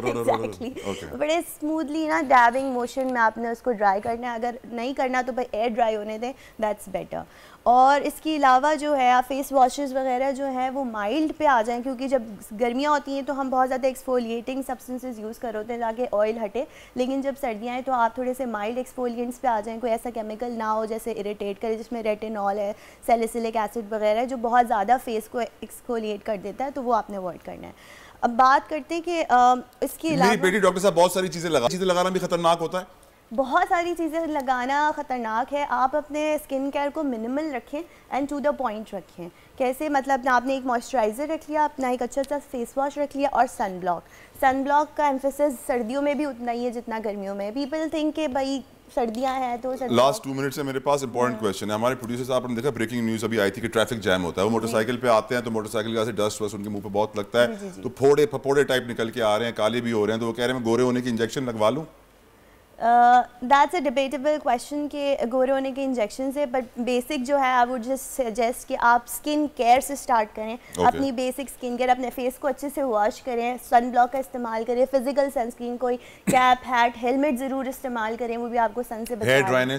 Exactly. बड़े स्मूथली ना डैबिंग मोशन में आपने उसको ड्राई करना है। अगर नहीं करना तो भाई एयर ड्राई होने दें, दैट्स बेटर। और इसके अलावा जो है आप फेस वॉशेस वगैरह जो है वो माइल्ड पे आ जाएं, क्योंकि जब गर्मियाँ होती हैं तो हम बहुत ज़्यादा एक्सफोलिएटिंग सब्सटेंसेस यूज़ कर होते हैं ताकि ऑयल हटे, लेकिन जब सर्दियाँ हैं तो आप थोड़े से माइल्ड एक्सफोलिएंट्स पे आ जाएं, कोई ऐसा केमिकल ना हो जैसे इरिटेट करे, जिसमें रेटिनॉल है, सैलिसिलिक एसिड वगैरह जो बहुत ज़्यादा फेस को एक्सफोलिएट कर देता है, तो वो आपने अवॉइड करना है। अब बात करते हैं कि इसके अलावा मेरी बेटी डॉक्टर साहब बहुत सारी चीज़ें लगाना भी खतरनाक होता है। बहुत सारी चीज़ें लगाना ख़तरनाक है। आप अपने स्किन केयर को मिनिमल रखें एंड टू द पॉइंट रखें। कैसे, मतलब आपने एक मॉइस्चराइज़र रख लिया, अपना एक अच्छा सा फेस वॉश रख लिया, और सन ब्लॉक का एम्फेसिस सर्दियों में भी उतना ही है जितना गर्मियों में। पीपल थिंक कि भाई सर्दियां हैं तो लास्ट 2 मिनट से मेरे पास इंपॉर्टेंट क्वेश्चन है। हमारे प्रोड्यूसर साहब ने देखा, ब्रेकिंग न्यूज़ अभी आई थी कि ट्रैफिक जैम होता है, वो मोटरसाइकिल पे आते हैं तो मोटरसाइकिल का से डस्ट वस्ट उनके मुंह पे बहुत लगता है, तो फोड़े फपोड़े टाइप निकल के आ रहे हैं, काले भी हो रहे हैं, तो वो कह रहे हैं मैं गोरे होने की इंजेक्शन लगवा लूँ। दैट्स अ डिबेटेबल क्वेश्चन के गोरे होने के इंजेक्शन से, बट बेसिक जो है आई वुड जस्ट सजेस्ट कि आप स्किन केयर से स्टार्ट करें। अपनी बेसिक स्किन केयर, अपने फेस को अच्छे से वॉश करें, सन ब्लॉक का इस्तेमाल करें, फिजिकल सनस्क्रीन, कोई कैप, हैट, हेलमेट ज़रूर इस्तेमाल करें, वो भी आपको सन से बचाएगा।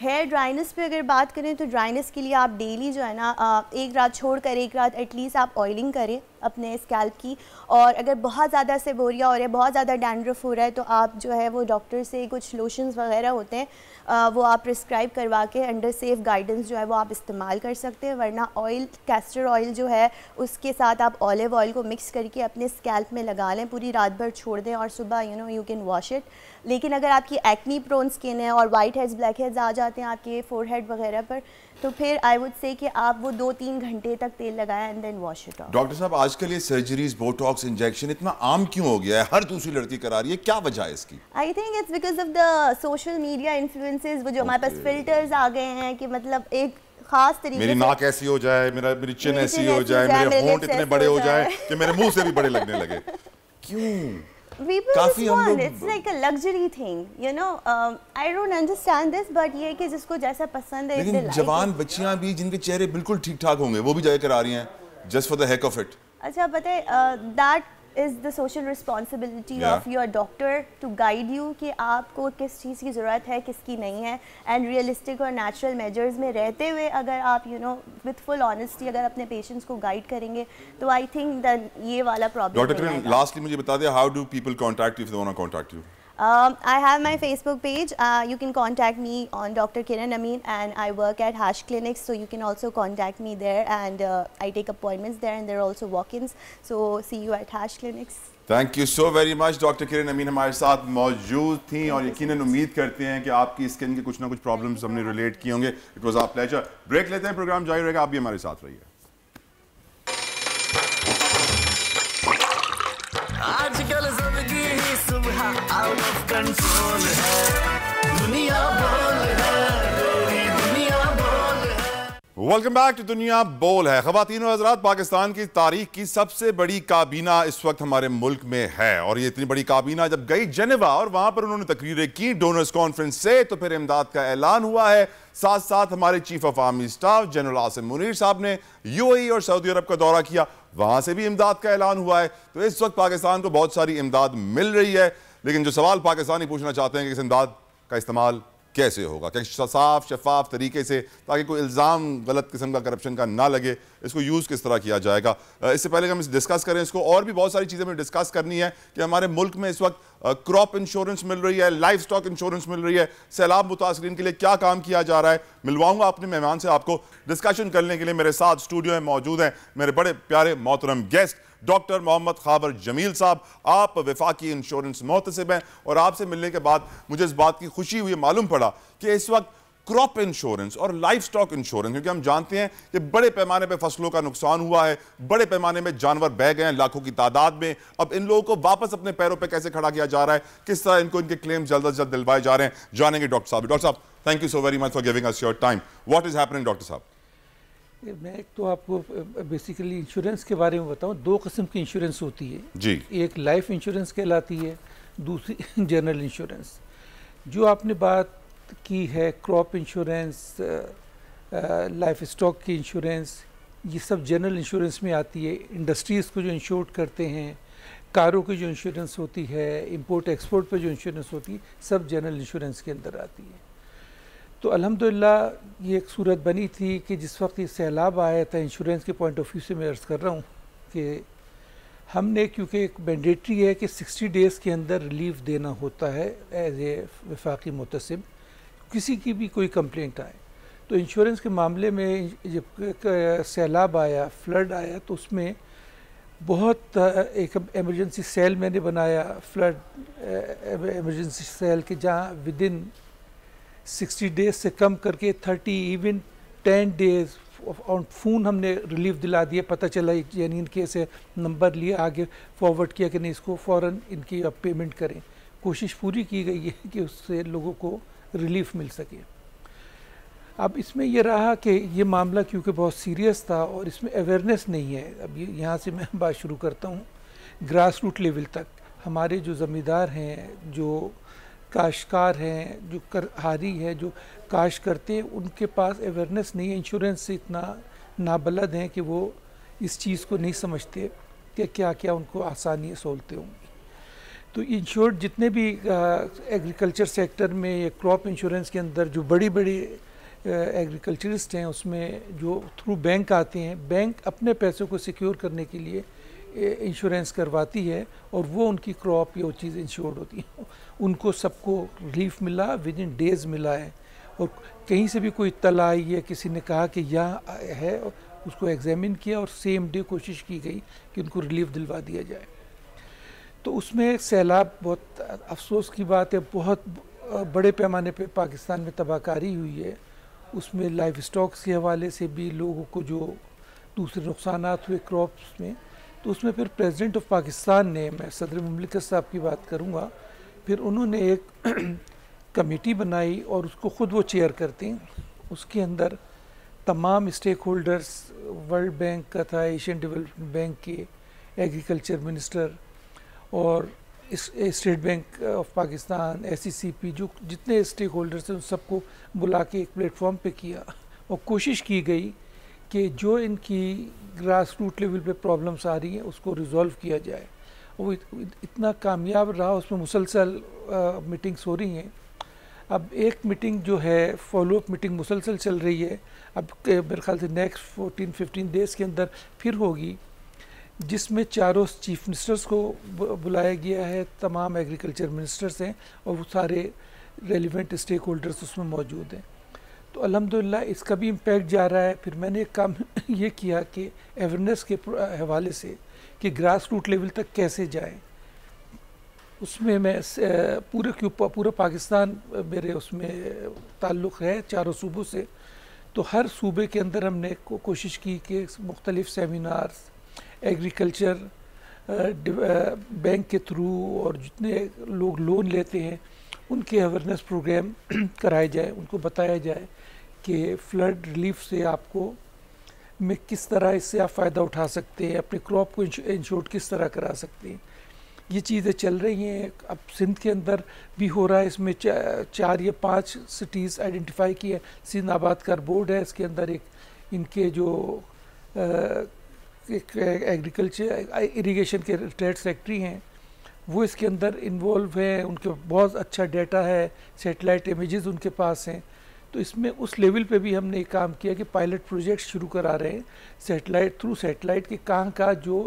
हेयर ड्राइनेस पे अगर बात करें तो ड्राइनेस के लिए आप डेली जो है ना एक रात छोड़कर एक रात एटलीस्ट आप ऑयलिंग करें अपने स्कैल्प की। और अगर बहुत ज़्यादा सेबोरिया हो रहा है, बहुत ज़्यादा डैंड्रफ हो रहा है, तो आप जो है वो डॉक्टर से कुछ लोशंस वगैरह होते हैं वो आप प्रिस्क्राइब करवा के अंडर सेफ गाइडेंस जो है वो आप इस्तेमाल कर सकते हैं। वरना ऑयल, कैस्टर ऑयल जो है उसके साथ आप ऑलिव ऑयल को मिक्स करके अपने स्कैल्प में लगा लें, पूरी रात भर छोड़ दें और सुबह यू कैन वॉश इट। लेकिन अगर आपकी एक्नी प्रोन स्किन है और वाइट हेड्स, ब्लैक हेड्स आ जाते हैं आपके फोरहेड वगैरह पर, तो फिर आई वुड से कि आप वो 2-3 घंटे तक तेल लगाएं and then wash it off. Doctor साहब, आजकल ये सर्जरीज, बोटॉक्स, इंजेक्शन इतना आम क्यों हो गया है? हर दूसरी लड़की करा रही है, क्या वजह है इसकी? आई think it's because of the social media influences, वो जो हमारे पास फिल्टर्स आ गए हैं कि मतलब एक खास तरीके मेरी नाक ऐसी हो जाए, मेरी चिन ऐसी हो जाए, मेरे होंठ इतने बड़े हो जाए कि मेरे मुंह से भी बड़े लगने लगे। क्यों? काफी हम लोग, it's like a luxury thing, you know. I don't understand this, but ये कि जिसको जैसा पसंद है, लेकिन जवान बच्चियां भी जिनके चेहरे बिल्कुल ठीक ठाक होंगे वो भी जाके करा रही हैं just for the heck of it. अच्छा, पता है that is the social responsibility of your doctor to guide you कि आपको किस चीज़ की ज़रूरत है, किसकी नहीं है, and realistic और natural measures में रहते हुए अगर आप with full honesty अगर अपने patients को guide करेंगे तो I think that ये वाला problem डॉक्टर करीम, lastly मुझे बता दें, how do people contact you if they want to contact you? I have my Facebook page. You can contact me on Dr. Kiran Amin, and I work at Hash Clinics, so you can also contact me there, and I take appointments there, and there are also walk-ins. So see you at Hash Clinics. Thank you so very much. Doctor Kiran Amin हमारे साथ मौजूद थी और यकीनन उम्मीद करते हैं कि आपकी स्किन के कुछ ना कुछ प्रॉब्लम्स हमने रिलेट किए होंगे। It was our pleasure. Break लेते हैं, प्रोग्राम जारी रहेगा, आप भी हमारे साथ रहिए। आजकल जिंदगी ही सुबह आउट ऑफ कंट्रोल है, दुनिया बोल है, तेरी दुनिया बोल है। वेलकम बैक टू दुनिया बोल है। ख़वातीन और हज़रात, पाकिस्तान की तारीख की सबसे बड़ी काबीना इस वक्त हमारे मुल्क में है और ये इतनी बड़ी काबीना जब गई जेनेवा और वहां पर उन्होंने तकरीरें की डोनर्स कॉन्फ्रेंस से, तो फिर इमदाद का ऐलान हुआ है। साथ साथ हमारे chief of army staff general Asim Munir साहब ने यूएई और सऊदी अरब का दौरा किया, वहां से भी इमदाद का ऐलान हुआ है। तो इस वक्त पाकिस्तान को बहुत सारी इमदाद मिल रही है, लेकिन जो सवाल पाकिस्तानी पूछना चाहते हैं कि इस इमदाद का इस्तेमाल कैसे होगा, क्या साफ शफाफ तरीके से, ताकि कोई इल्ज़ाम गलत किस्म का करप्शन का ना लगे, इसको यूज़ किस तरह किया जाएगा। इससे पहले हम डिस्कस करें इसको, और भी बहुत सारी चीज़ें हमें डिस्कस करनी है कि हमारे मुल्क में इस वक्त क्रॉप इंश्योरेंस मिल रही है, लाइफ स्टॉक इंश्योरेंस मिल रही है, सैलाब मुतासरीन के लिए क्या काम किया जा रहा है। मिलवाऊंगा अपने मेहमान से आपको। डिस्कशन करने के लिए मेरे साथ स्टूडियो में मौजूद हैं मेरे बड़े प्यारे मोहतरम गेस्ट डॉक्टर मोहम्मद खाबर जमील साहब। आप वफाकी इंश्योरेंस मोहतसिब हैं और आपसे मिलने के बाद मुझे इस बात की खुशी हुई, मालूम पड़ा कि इस वक्त क्रॉप इंश्योरेंस और लाइफ स्टॉक इंश्योरेंस, क्योंकि हम जानते हैं कि बड़े पैमाने पे फसलों का नुकसान हुआ है, बड़े पैमाने में जानवर बह गए हैं लाखों की तादाद में। अब इन लोगों को वापस अपने पैरों पे कैसे खड़ा किया जा रहा है, किस तरह इनको इनके क्लेम जल्द से जल्द दिलवाए जा रहे हैं, जानेंगे डॉक्टर साहब। डॉक्टर साहब, thank you so very much for giving us your time. What is happening doctor साहब? मैं तो आपको बेसिकली इंश्योरेंस के बारे में बताऊं। दो किस्म की इंश्योरेंस होती है जी। एक लाइफ इंश्योरेंस कहलाती है, दूसरी जनरल इंश्योरेंस। जो आपने बात की है क्रॉप इंश्योरेंस, लाइफ स्टॉक की इंश्योरेंस, ये सब जनरल इंश्योरेंस में आती है। इंडस्ट्रीज़ को जो इंश्योर करते हैं, कारों की जो इंश्योरेंस होती है, इंपोर्ट एक्सपोर्ट पर जो इंश्योरेंस होती है, सब जनरल इंश्योरेंस के अंदर आती है। तो अल्हम्दुलिल्लाह ये एक सूरत बनी थी कि जिस वक्त ये सैलाब आया था, इंश्योरेंस के पॉइंट ऑफ व्यू से मैं अर्ज़ कर रहा हूँ कि हमने, क्योंकि एक मैंडेटरी है कि 60 डेज़ के अंदर रिलीफ देना होता है एज ए वफाकी मुतसिब, किसी की भी कोई कंप्लेंट आए। तो इंश्योरेंस के मामले में जब सैलाब आया, फ्लड आया, तो उसमें बहुत एक एमरजेंसी सेल मैंने बनाया, फ्लड एमरजेंसी सेल के, जहाँ विदिन 60 डेज से कम करके 30 इवन 10 डेज ऑन फ़ोन हमने रिलीफ दिला दिया। पता चला यानी इनके से नंबर लिया, आगे फॉरवर्ड किया कि नहीं इसको फ़ौरन इनकी अब पेमेंट करें। कोशिश पूरी की गई है कि उससे लोगों को रिलीफ मिल सके। अब इसमें यह रहा कि ये मामला क्योंकि बहुत सीरियस था और इसमें अवेयरनेस नहीं है। अब यहाँ से मैं बात शुरू करता हूँ ग्रास रूट लेवल तक। हमारे जो ज़मींदार हैं, जो काश्तकार हैं, जो करहारी है, जो काश करते हैं, उनके पास अवेयरनेस नहीं है, इंश्योरेंस से इतना नाबलद हैं कि वो इस चीज़ को नहीं समझते कि क्या क्या उनको आसानी सहूलतें होंगी। तो इंश्योर्ड जितने भी एग्रीकल्चर सेक्टर में या क्रॉप इंश्योरेंस के अंदर जो बड़ी बड़ी एग्रीकल्चरिस्ट हैं, उसमें जो थ्रू बैंक आते हैं, बैंक अपने पैसों को सिक्योर करने के लिए इंश्योरेंस करवाती है और वो उनकी क्रॉप या वो चीज़ इंश्योर्ड होती है। उनको सबको रिलीफ मिला, विद इन डेज़ मिला है। और कहीं से भी कोई इत्तला आई है, किसी ने कहा कि यहाँ है, उसको एग्जामिन किया और सेम डे कोशिश की गई कि उनको रिलीफ दिलवा दिया जाए। तो उसमें सैलाब, बहुत अफसोस की बात है, बहुत बड़े पैमाने पे पाकिस्तान में तबाहकारी हुई है। उसमें लाइफ स्टॉक्स के हवाले से भी लोगों को जो दूसरे नुकसानात हुए क्रॉप्स में, तो उसमें फिर प्रेसिडेंट ऑफ पाकिस्तान ने, मैं सदर मुमलिकत साहब की बात करूँगा, फिर उन्होंने एक कमेटी बनाई और उसको ख़ुद वो चेयर करते हैं। उसके अंदर तमाम स्टेक होल्डर्स, वर्ल्ड बैंक का था, एशियन डेवलपमेंट बैंक के, एग्रीकल्चर मिनिस्टर और state bank of Pakistan, SECP, जो जितने स्टेक होल्डर्स हैं उन सबको बुला के एक प्लेटफॉर्म पे किया और कोशिश की गई कि जो इनकी ग्रास रूट लेवल पे प्रॉब्लम्स आ रही हैं उसको रिज़ॉल्व किया जाए। वो इतना कामयाब रहा, उसमें मुसलसल मीटिंग्स हो रही हैं। अब एक मीटिंग जो है, फॉलोअप मीटिंग मुसलसल चल रही है, अब मेरे ख्याल से नेक्स्ट 14-15 डेज़ के अंदर फिर होगी, जिसमें चारों चीफ मिनिस्टर्स को बुलाया गया है, तमाम एग्रीकल्चर मिनिस्टर्स हैं और वो सारे रेलिवेंट स्टेक होल्डर्स उसमें मौजूद हैं। तो अल्हम्दुलिल्लाह इसका भी इम्पैक्ट जा रहा है। फिर मैंने एक काम ये किया कि अवेयरनेस के हवाले से कि ग्रास रूट लेवल तक कैसे जाए, उसमें मैं पूरा पाकिस्तान मेरे उसमें ताल्लुक़ है चारों सूबों से। तो हर सूबे के अंदर हमने कोशिश की कि मुख्तलिफ़ सेमिनार्स एग्रीकल्चर बैंक के थ्रू और जितने लोग लोन लेते हैं उनके अवेयरनेस प्रोग्राम कराए जाए, उनको बताया जाए कि फ़्लड रिलीफ से आपको में किस तरह इससे आप फ़ायदा उठा सकते हैं, अपने क्रॉप को इंश्योर्ड किस तरह करा सकते हैं। ये चीज़ें चल रही हैं। अब सिंध के अंदर भी हो रहा है, इसमें 4 या 5 सिटीज़ आइडेंटिफाई की है। सिंध आबादकार बोर्ड है, इसके अंदर एक इनके जो एक एग्रीकल्चर इरिगेशन के रिटायर्ड सेक्रेटरी हैं वो इसके अंदर इन्वॉल्व है, उनके बहुत अच्छा डाटा है, सैटेलाइट इमेजेस उनके पास हैं। तो इसमें उस लेवल पे भी हमने एक काम किया कि पायलट प्रोजेक्ट शुरू करा रहे हैं सैटेलाइट थ्रू सैटेलाइट के कहाँ का जो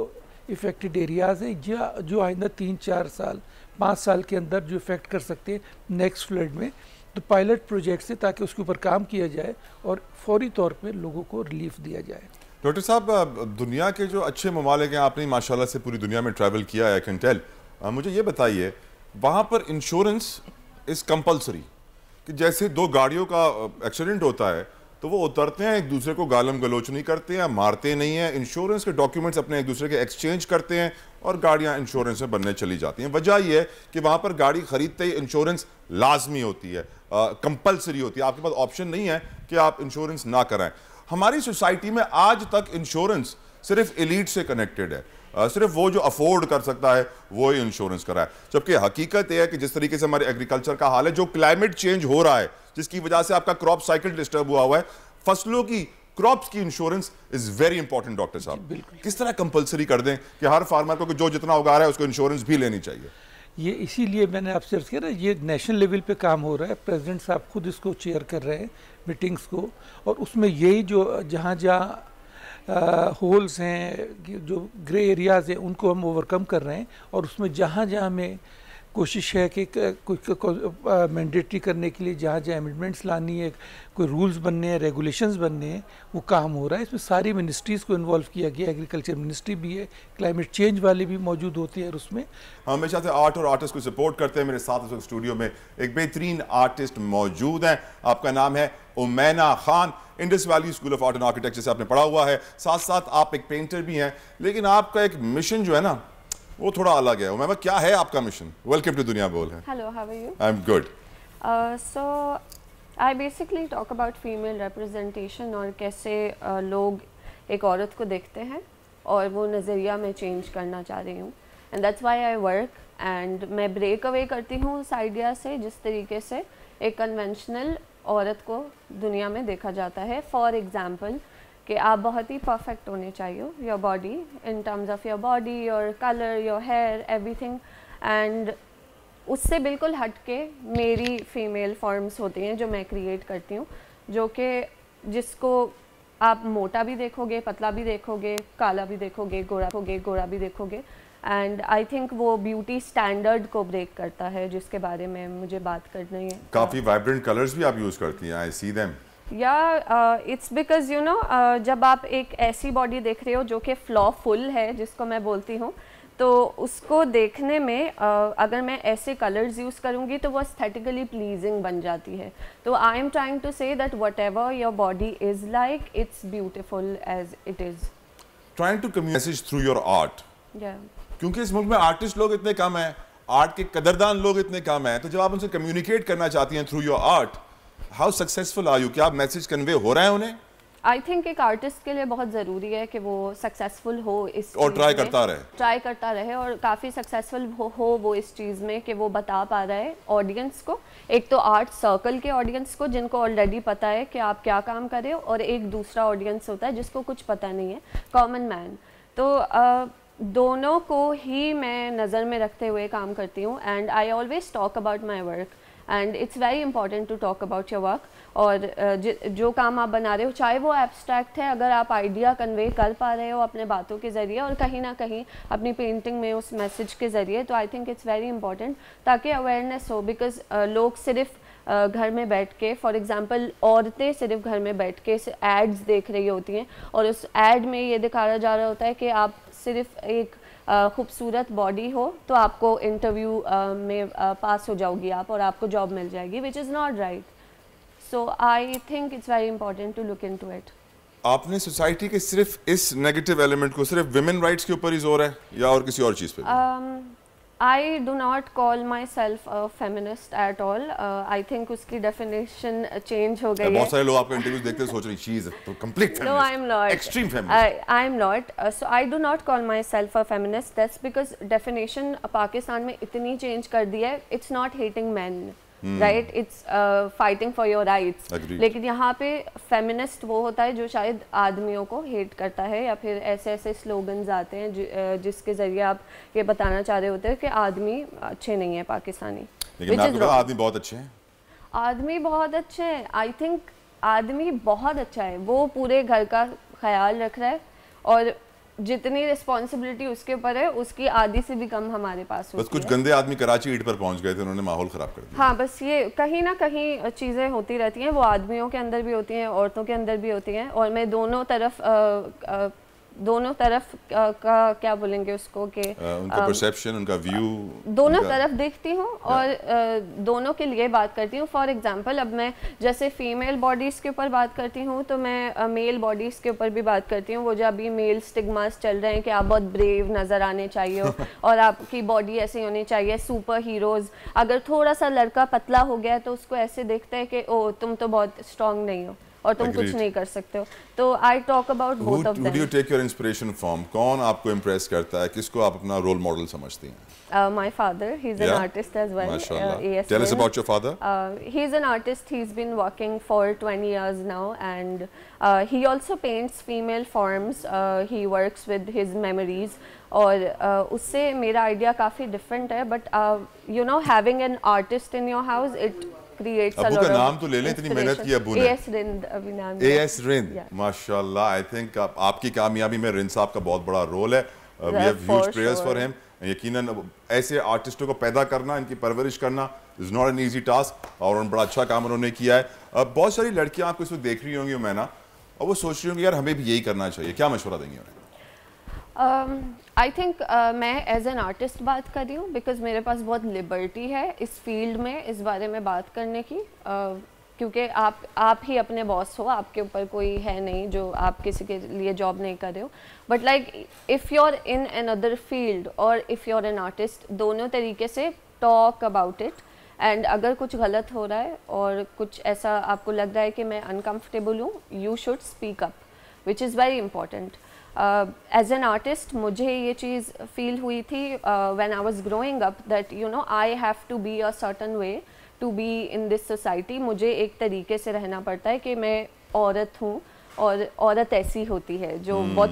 इफ़ेक्टेड एरियाज़ हैं या जो आइंदा 3-4 साल 5 साल के अंदर जो इफ़ेक्ट कर सकते हैं नेक्स्ट फ्लड में, तो पायलट प्रोजेक्ट से ताकि उसके ऊपर काम किया जाए और फौरी तौर पे लोगों को रिलीफ दिया जाए। डॉक्टर साहब, दुनिया के जो अच्छे ममालिक हैं, आपने माशाल्लाह से पूरी दुनिया में ट्रैवल किया है, आई कैन टेल। मुझे ये बताइए, वहाँ पर इंश्योरेंस इज़ कंपलसरी कि जैसे 2 गाड़ियों का एक्सीडेंट होता है तो वो उतरते हैं, एक दूसरे को गालम गलोच नहीं करते हैं, मारते नहीं हैं, इंश्योरेंस के डॉक्यूमेंट्स अपने एक दूसरे के एक्सचेंज करते हैं और गाड़ियाँ इंश्योरेंस में बनने चली जाती हैं। वजह यह है कि वहाँ पर गाड़ी खरीदते ही इंश्योरेंस लाजमी होती है, कंपलसरी होती है, आपके पास ऑप्शन नहीं है कि आप इंश्योरेंस ना कराएं। हमारी सोसाइटी में आज तक इंश्योरेंस सिर्फ एलीट से कनेक्टेड है, सिर्फ वो जो अफोर्ड कर सकता है वो ही इंश्योरेंस कराए। जबकि हकीकत यह है कि जिस तरीके से हमारे एग्रीकल्चर का हाल है, जो क्लाइमेट चेंज हो रहा है जिसकी वजह से आपका क्रॉप साइकिल डिस्टर्ब हुआ है, फसलों की क्रॉप्स की insurance is very important. Doctor साहब, किस तरह कंपलसरी कर दें कि हर फार्मर को जो जितना उगा रहा है उसको इंश्योरेंस भी लेनी चाहिए? ये इसीलिए मैंने आपसे अर्ज किया ना, ये नेशनल लेवल पे काम हो रहा है। प्रेसिडेंट साहब खुद इसको चेयर कर रहे हैं मीटिंग्स को, और उसमें यही जो जहाँ जहाँ होल्स हैं, जो ग्रे एरियाज़ हैं, उनको हम ओवरकम कर रहे हैं। और उसमें जहाँ जहाँ में कोशिश है कि कोई मैंडेटरी करने के लिए जहाँ जहाँ अमेंडमेंट्स लानी है, कोई रूल्स बनने हैं, रेगुलेशंस बनने हैं, वो काम हो रहा है। इसमें सारी मिनिस्ट्रीज़ को इन्वॉल्व किया गया, एग्रीकल्चर मिनिस्ट्री भी है, क्लाइमेट चेंज वाले भी मौजूद होते हैं। और उसमें हम हमेशा से आर्ट और आर्टिस्ट को सपोर्ट करते हैं। मेरे साथ इस वक्त स्टूडियो में एक बेहतरीन आर्टिस्ट मौजूद हैं, आपका नाम है Umaina Khan. Indus Valley School of Art and Architecture से आपने पढ़ा हुआ है, साथ साथ आप एक पेंटर भी हैं, लेकिन आपका एक मिशन जो है ना वो थोड़ा अलग है। उमैमा, क्या है आपका मिशन? वेलकम टू दुनिया बोल है। Hello, how are you? I am good. So I basically talk about female representation और कैसे लोग एक औरत को देखते हैं और वो नज़रिया में चेंज करना चाह रही हूँ। And that's why I work, and मैं ब्रेक अवे करती हूँ उस आइडिया से जिस तरीके से एक कन्वेंशनल औरत को दुनिया में देखा जाता है। फॉर एग्ज़ाम्पल कि आप बहुत ही परफेक्ट होने चाहिए, your body, in terms of your body, your colour, your hair, everything. And उससे बिल्कुल हट के मेरी फीमेल फॉर्म्स होती हैं जो मैं क्रिएट करती हूँ, जो कि जिसको आप मोटा भी देखोगे, पतला भी देखोगे, काला भी देखोगे, गोरा भी देखोगे। एंड आई थिंक वो ब्यूटी स्टैंडर्ड को ब्रेक करता है, जिसके बारे में मुझे बात करनी है। काफ़ी वाइब्रेंट कलर्स भी आप यूज़ करती हैं, आई सी देम। या इट्स बिकॉज यू नो, जब आप एक ऐसी बॉडी देख रहे हो जो कि फ्लॉफुल है, जिसको मैं बोलती हूँ, तो उसको देखने में अगर मैं ऐसे कलर्स यूज़ करूँगी तो वो एस्थेटिकली प्लीजिंग बन जाती है। तो I am trying to say that whatever your body is like, it's beautiful as it is. Trying to communicate message through your art. क्योंकि इस मुल्क में आर्टिस्ट लोग इतने कम हैं, आर्ट के कदरदान लोग इतने कम हैं, तो जब आप उनसे कम्युनिकेट करना चाहती हैं through your art, how successful are you? क्या आप मैसेज कन्वे हो रहे हैं उन्हें? आई थिंक एक आर्टिस्ट के लिए बहुत ज़रूरी है कि वो सक्सेसफुल हो इस और ट्राई करता रहे और काफ़ी सक्सेसफुल हो वो इस चीज़ में कि वो बता पा रहा है ऑडियंस को, एक तो आर्ट सर्कल के ऑडियंस को जिनको ऑलरेडी पता है कि आप क्या काम कर रहे हो, और एक दूसरा ऑडियंस होता है जिसको कुछ पता नहीं है, कॉमन मैन। तो दोनों को ही मैं नज़र में रखते हुए काम करती हूँ। And I always talk about my work and it's very important to talk about your work. और जो काम आप बना रहे हो, चाहे वो एब्स्ट्रैक्ट है, अगर आप आइडिया कन्वे कर पा रहे हो अपने बातों के ज़रिए और कहीं ना कहीं अपनी पेंटिंग में उस मैसेज के ज़रिए, तो आई थिंक इट्स वेरी इंपॉर्टेंट, ताकि अवेयरनेस हो। बिकॉज लोग सिर्फ घर में बैठ के, फॉर एग्जांपल औरतें सिर्फ घर में बैठ के एड्स देख रही होती हैं और उस एड में ये दिखाया जा रहा होता है कि आप सिर्फ एक खूबसूरत बॉडी हो तो आपको इंटरव्यू में पास हो जाओगी आप और आपको जॉब मिल जाएगी, which is not right. So I think it's very important to look into it. आपने सोसाइटी के सिर्फ इस नेगेटिव एलिमेंट को सिर्फ विमेन राइट्स के ऊपर ही जोर है या और किसी और चीज़ पे? I do not call myself a feminist at all. I think उसकी definition change हो गई है। बहुत सारे लोग आपका इंटरव्यू देखते हैं सोच रहे हैं she is a complete feminist. No, I'm not. Extreme feminist. I am not. So I do not call myself a feminist. That's because definition Pakistan में इतनी change कर दी है. It's not hating men. Right? It's fighting for your rights. Agreed. लेकिन यहाँ पे feminist वो होता है जो शायद आदमियों को hate करता है या फिर ऐसे स्लोगन्स आते हैं जिसके ज़रिए आप ये बताना चाह रहे होते हैं कि आदमी अच्छे नहीं है पाकिस्तानी। लेकिन आपको पता आदमी बहुत अच्छे हैं? आदमी बहुत अच्छे हैं। आई थिंक आदमी बहुत अच्छा है, वो पूरे घर का ख्याल रख रहा है और जितनी रिस्पॉन्सिबिलिटी उसके ऊपर है उसकी आधी से भी कम हमारे पास होती है। बस कुछ गंदे आदमी कराची ईद पर पहुंच गए थे, उन्होंने माहौल खराब कर दिया। हाँ, बस ये कहीं ना कहीं चीज़ें होती रहती हैं, वो आदमियों के अंदर भी होती हैं, औरतों के अंदर भी होती हैं। और मैं दोनों तरफ का क्या बोलेंगे उसको कि उनका परसेप्शन, उनका व्यू, दोनों तरफ देखती हूँ और दोनों के लिए बात करती हूँ। फॉर एग्जांपल अब मैं जैसे फीमेल बॉडीज़ के ऊपर बात करती हूँ तो मैं मेल बॉडीज़ के ऊपर भी बात करती हूँ। वो जो अभी मेल स्टिग्मास चल रहे हैं कि आप बहुत ब्रेव नज़र आने चाहिए हो और आपकी बॉडी ऐसी होनी चाहिए, सुपर हीरोज़। अगर थोड़ा सा लड़का पतला हो गया तो उसको ऐसे देखते हैं कि ओ तुम तो बहुत स्ट्रॉन्ग नहीं हो और तुम कुछ नहीं कर सकते हो। तो I talk about both of them. Who do you take your inspiration from? कौन आपको इम्प्रेस करता है, किसको आप अपना रोल मॉडल समझती हैं? My father, he's an artist as well. MashaAllah. Tell us about your father. He's an artist. He's been working for 20 years now, and he also paints female forms. He works with his memories. और उससे मेरा idea काफ़ी different है, but you know, having an artist in your house, it creates a lot of. Abu का नाम तो ले लें, इतनी मेहनत की अबू ने। A.S. रिंद अभी नाम। A.S. रिंद, माशाल्लाह। आई थिंक आपकी कामयाबी में रिंद साहब का बहुत बड़ा रोल है। We have huge prayers for him. यकीनन ऐसे आर्टिस्टों को पैदा करना, इनकी परवरिश करना is not an easy task और बड़ा अच्छा काम उन्होंने किया है। बहुत सारी लड़कियां आपको इसमें देख रही होंगी मैना, और वो सोच रही होंगी यार हमें भी यही करना चाहिए, क्या मशवरा देंगे उन्हें? आई थिंक मैं एज एन आर्टिस्ट बात कर रही हूँ बिकॉज मेरे पास बहुत लिबर्टी है इस फील्ड में इस बारे में बात करने की, क्योंकि आप ही अपने बॉस हो, आपके ऊपर कोई है नहीं जो आप किसी के लिए जॉब नहीं कर रहे हो। But like if you are in another field और if you are an artist, दोनों तरीके से टॉक अबाउट इट। एंड अगर कुछ गलत हो रहा है और कुछ ऐसा आपको लग रहा है कि मैं अनकम्फर्टेबल हूँ, you should speak up, which is very important. As an artist मुझे ये चीज़ फील हुई थी when I was growing up that you know I have to be a certain way to be in this society. मुझे एक तरीके से रहना पड़ता है कि मैं औरत हूँ और औरत ऐसी होती है जो बहुत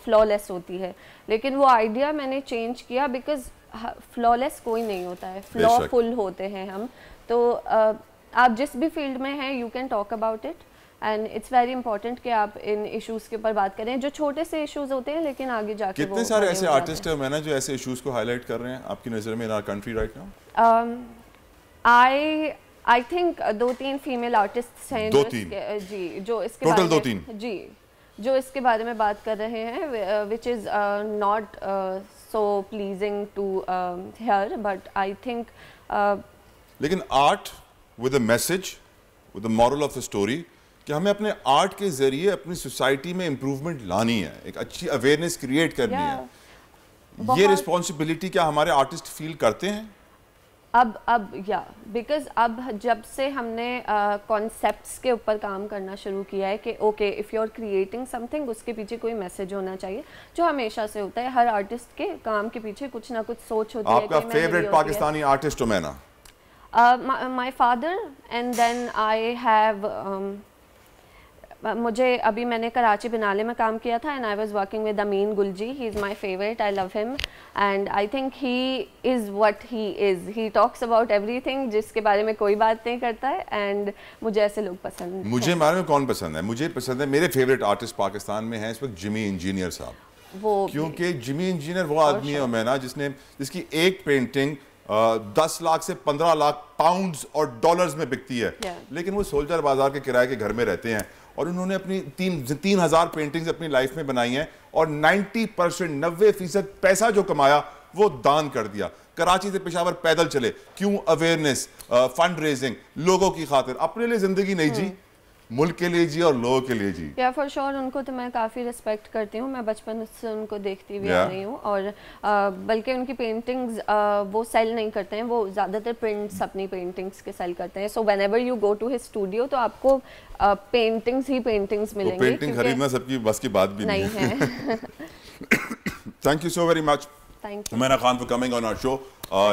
फ्लॉलेस होती है। लेकिन वो आइडिया मैंने चेंज किया बिकॉज फ्लॉलेस कोई नहीं होता है, फ्लॉफुल होते हैं हम। तो आप जिस भी फील्ड में हैं you can talk about it and it's very important कि आप इन इश्यूज़ के ऊपर बात करें जो छोटे से इश्यूज़ होते हैं लेकिन आगे जाके कितने सारे ऐसे आर्टिस्ट हैं मैंने जो ऐसे इश्यूज़ को हाईलाइट कर रहे हैं आपकी नज़र में in our country right now? I think 2-3 female artist हैं जो इसके टोटल 2-3 जी जो इसके बारे में बात कर रहे हैं, which is not so pleasing to hear, but I think लेकिन art with a message, with the moral of the story कि हमें अपने आर्ट के जरिए अपनी सोसाइटी में इम्प्रूवमेंट लानी है, एक अच्छी अवेयरनेस क्रिएट करनी है। ये रिस्पॉन्सिबिलिटी क्या हमारे आर्टिस्ट फील करते हैं? अब या बिकॉज अब जब से हमने कॉन्सेप्ट्स के ऊपर काम करना शुरू किया है कि okay if you are creating something उसके पीछे कोई मैसेज होना चाहिए, जो हमेशा से होता है। हर आर्टिस्ट के काम के पीछे कुछ ना कुछ सोच होती है। आपका फेवरेट पाकिस्तानी आर्टिस्ट हो मैना? My father, and then I have मुझे अभी मैंने कराची बिनाले में काम किया था and I was working with Amin Gulgee. He is my favourite, I love him and I think he is what he is. He talks about everything, जिसके बारे में कोई बात नहीं करता है एंड मुझे ऐसे लोग पसंद हैं. मुझे मालूम है कौन पसंद है. मुझे पसंद है, मेरे फेवरेट आर्टिस्ट पाकिस्तान में हैं इस वक्त जिमी इंजीनियर साहब. वो क्योंकि जिमी इंजीनियर वो आदमी है मैना जिसकी एक पेंटिंग 10 लाख से 15 लाख पाउंड्स और डॉलर्स में बिकती है. लेकिन वो सोल्जर बाजार के किराए के घर में रहते हैं और उन्होंने अपनी 3,000 पेंटिंग्स अपनी लाइफ में बनाई हैं और 90% 90% पैसा जो कमाया वो दान कर दिया. कराची से पेशावर पैदल चले. क्यों? अवेयरनेस, फंड रेजिंग, लोगों की खातिर. अपने लिए जिंदगी नहीं जी, मुल्क के लिए जी और लोगों के लिए जी. या फॉर श्योर उनको तो मैं काफ़ी रिस्पेक्ट करती हूँ. मैं बचपन से उनको देखती भी आ रही हूँ और बल्कि उनकी पेंटिंग्स वो सेल नहीं करते हैं, वो ज़्यादातर प्रिंट्स अपनी पेंटिंग्स के सेल करते हैं. So whenever you go to his studio तो आपको पेंटिंग्स ही पेंटिंग्स मिलेंगी. पेंटिंग खरीदना सबकी बस की बात भी नहीं है. Thank you so very much Umaina Khan for coming on our show.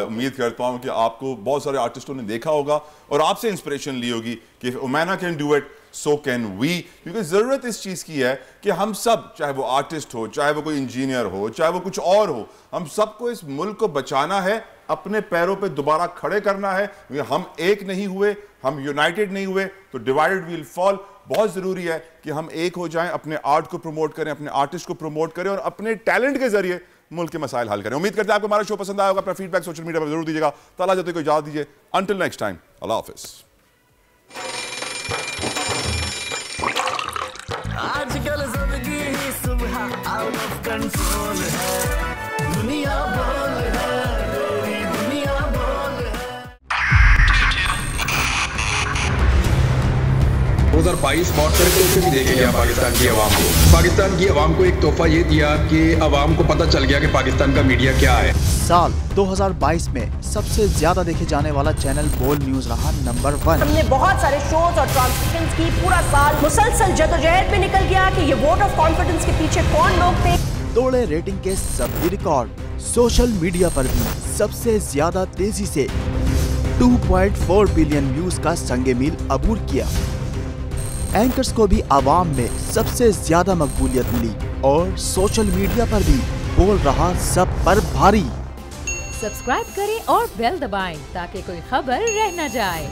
उम्मीद करता हूँ कि आपको बहुत सारे आर्टिस्टों ने देखा होगा और आपसे इंस्पिरेशन ली होगी कि Umaina can do it, so can we. क्योंकि ज़रूरत इस चीज़ की है कि हम सब, चाहे वो आर्टिस्ट हो, चाहे वो कोई इंजीनियर हो, चाहे वो कुछ और हो, हम सबको इस मुल्क को बचाना है, अपने पैरों पे दोबारा खड़े करना है. हम एक नहीं हुए, हम यूनाइटेड नहीं हुए तो डिवाइडेड वील फॉल. बहुत ज़रूरी है कि हम एक हो जाएं, अपने आर्ट को प्रमोट करें, अपने आर्टिस्ट को प्रमोट करें और अपने टैलेंट के जरिए मुल्क के मसाइल हल करें. उम्मीद करते हैं आपको हमारा शो पसंद आया होगा. अपना फीडबैक सोशल मीडिया पर जरूर दीजिएगा. ताला जाते को इजाजत दीजिए. अंटिल नेक्स्ट टाइम, अल्लाह हाफिज़. आजकल जिंदगी ही सुबह आउट ऑफ कंट्रोल है. दुनिया बोल है, तेरी दुनिया बोल है. 2022 बॉक्सर के भी देखे गया पाकिस्तान की आवाम को. पाकिस्तान की आवाम को एक तोहफा ये दिया कि आवाम को पता चल गया कि पाकिस्तान का मीडिया क्या है. साल 2022 में सबसे ज्यादा देखे जाने वाला चैनल बोल न्यूज रहा नंबर 1. हमने बहुत सारे शोज और ट्रांसमिशंस की. पूरा साल मुसलसल जदोजहद में निकल गया कि ये वोट ऑफ कॉन्फिडेंस के पीछे कौन लोग थे. तोड़े रेटिंग के सभी रिकॉर्ड. सोशल मीडिया पर भी सबसे ज्यादा तेजी से 2.4 बिलियन व्यूज का संगे मील अबूर किया. एंकर्स को भी आवाम में सबसे ज्यादा मकबूलियत मिली और सोशल मीडिया पर भी बोल रहा सब पर भारी. सब्सक्राइब करें और बेल दबाएं ताकि कोई खबर रह न जाए.